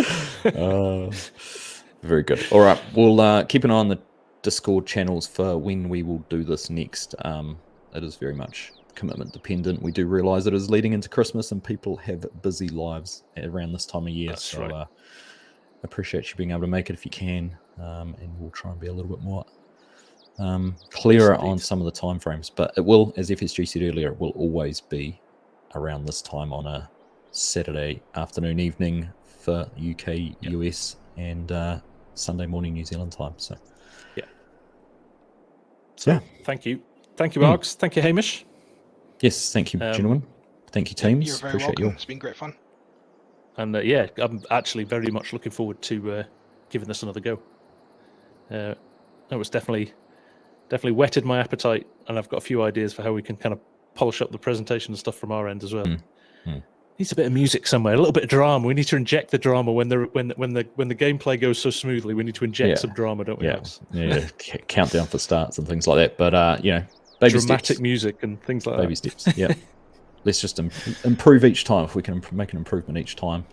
Very good. All right, we'll keep an eye on the Discord channels for when we will do this next. It is very much commitment dependent. We do realise it is leading into Christmas and people have busy lives around this time of year. That's so right. Appreciate you being able to make it if you can, and we'll try and be a little bit more clearer on some of the time frames. But it will, as FSG said earlier, it will always be around this time on a Saturday afternoon, evening for UK, US, and Sunday morning New Zealand time. So thank you, Args. Thank you, Hamish. Yes, thank you, gentlemen. Thank you, teams. You're very Appreciate welcome. It's been great fun. And I'm actually very much looking forward to giving this another go. It was definitely whetted my appetite, and I've got a few ideas for how we can kind of polish up the presentation and stuff from our end as well. Needs a bit of music somewhere, a little bit of drama. We need to inject the drama when the gameplay goes so smoothly. We need to inject some drama, don't we? Yeah. Countdown for starts and things like that. But Baby dramatic steps. music and things like Baby that. steps. Yeah. Let's just improve each time. If we can make an improvement each time.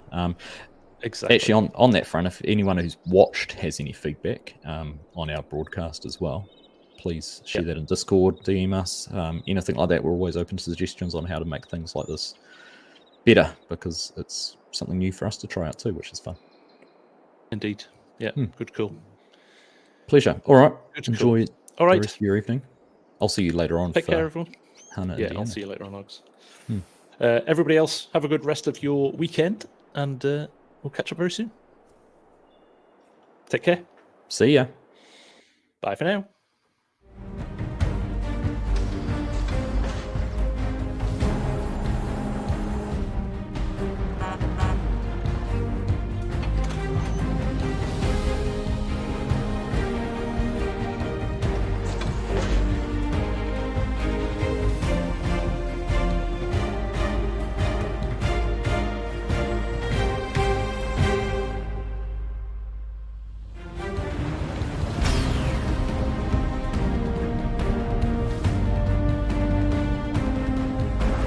Exactly. Actually, on that front, if anyone who's watched has any feedback on our broadcast as well, please share that in Discord, DM us, anything like that. We're always open to suggestions on how to make things like this better, because it's something new for us to try out too, which is fun. Indeed. Yeah, good call. Pleasure. All right. Good, Enjoy All right. the rest of your evening. I'll see you later on. Take care, everyone. Hannah and Yeah, I'll Deanna. see you later on, Args. Everybody else, have a good rest of your weekend, and we'll catch up very soon. Take care. See ya. Bye for now.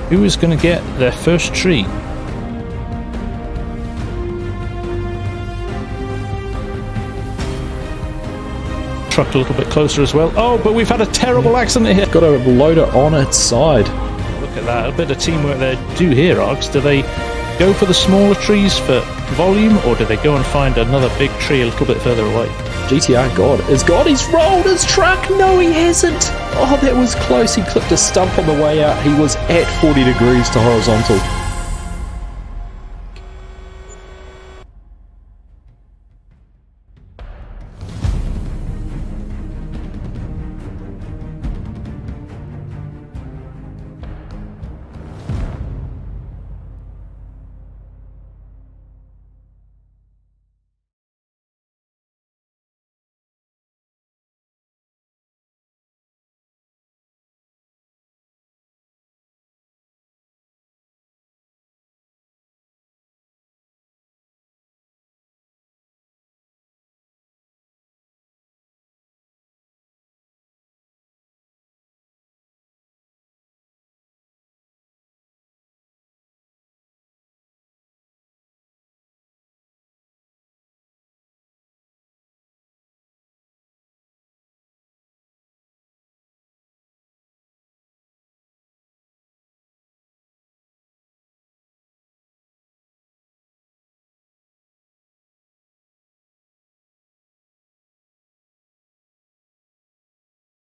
Who is going to get their first tree? Truck a little bit closer as well. Oh, but we've had a terrible accident here. Got to load it on its side. Look at that. A bit of teamwork there. Do here, Args. Do they go for the smaller trees for volume, or do they go and find another big tree a little bit further away? GTR God is God. He's rolled his truck. No, he hasn't. Oh, that was close. He clipped a stump on the way out. He was at 40 degrees to horizontal.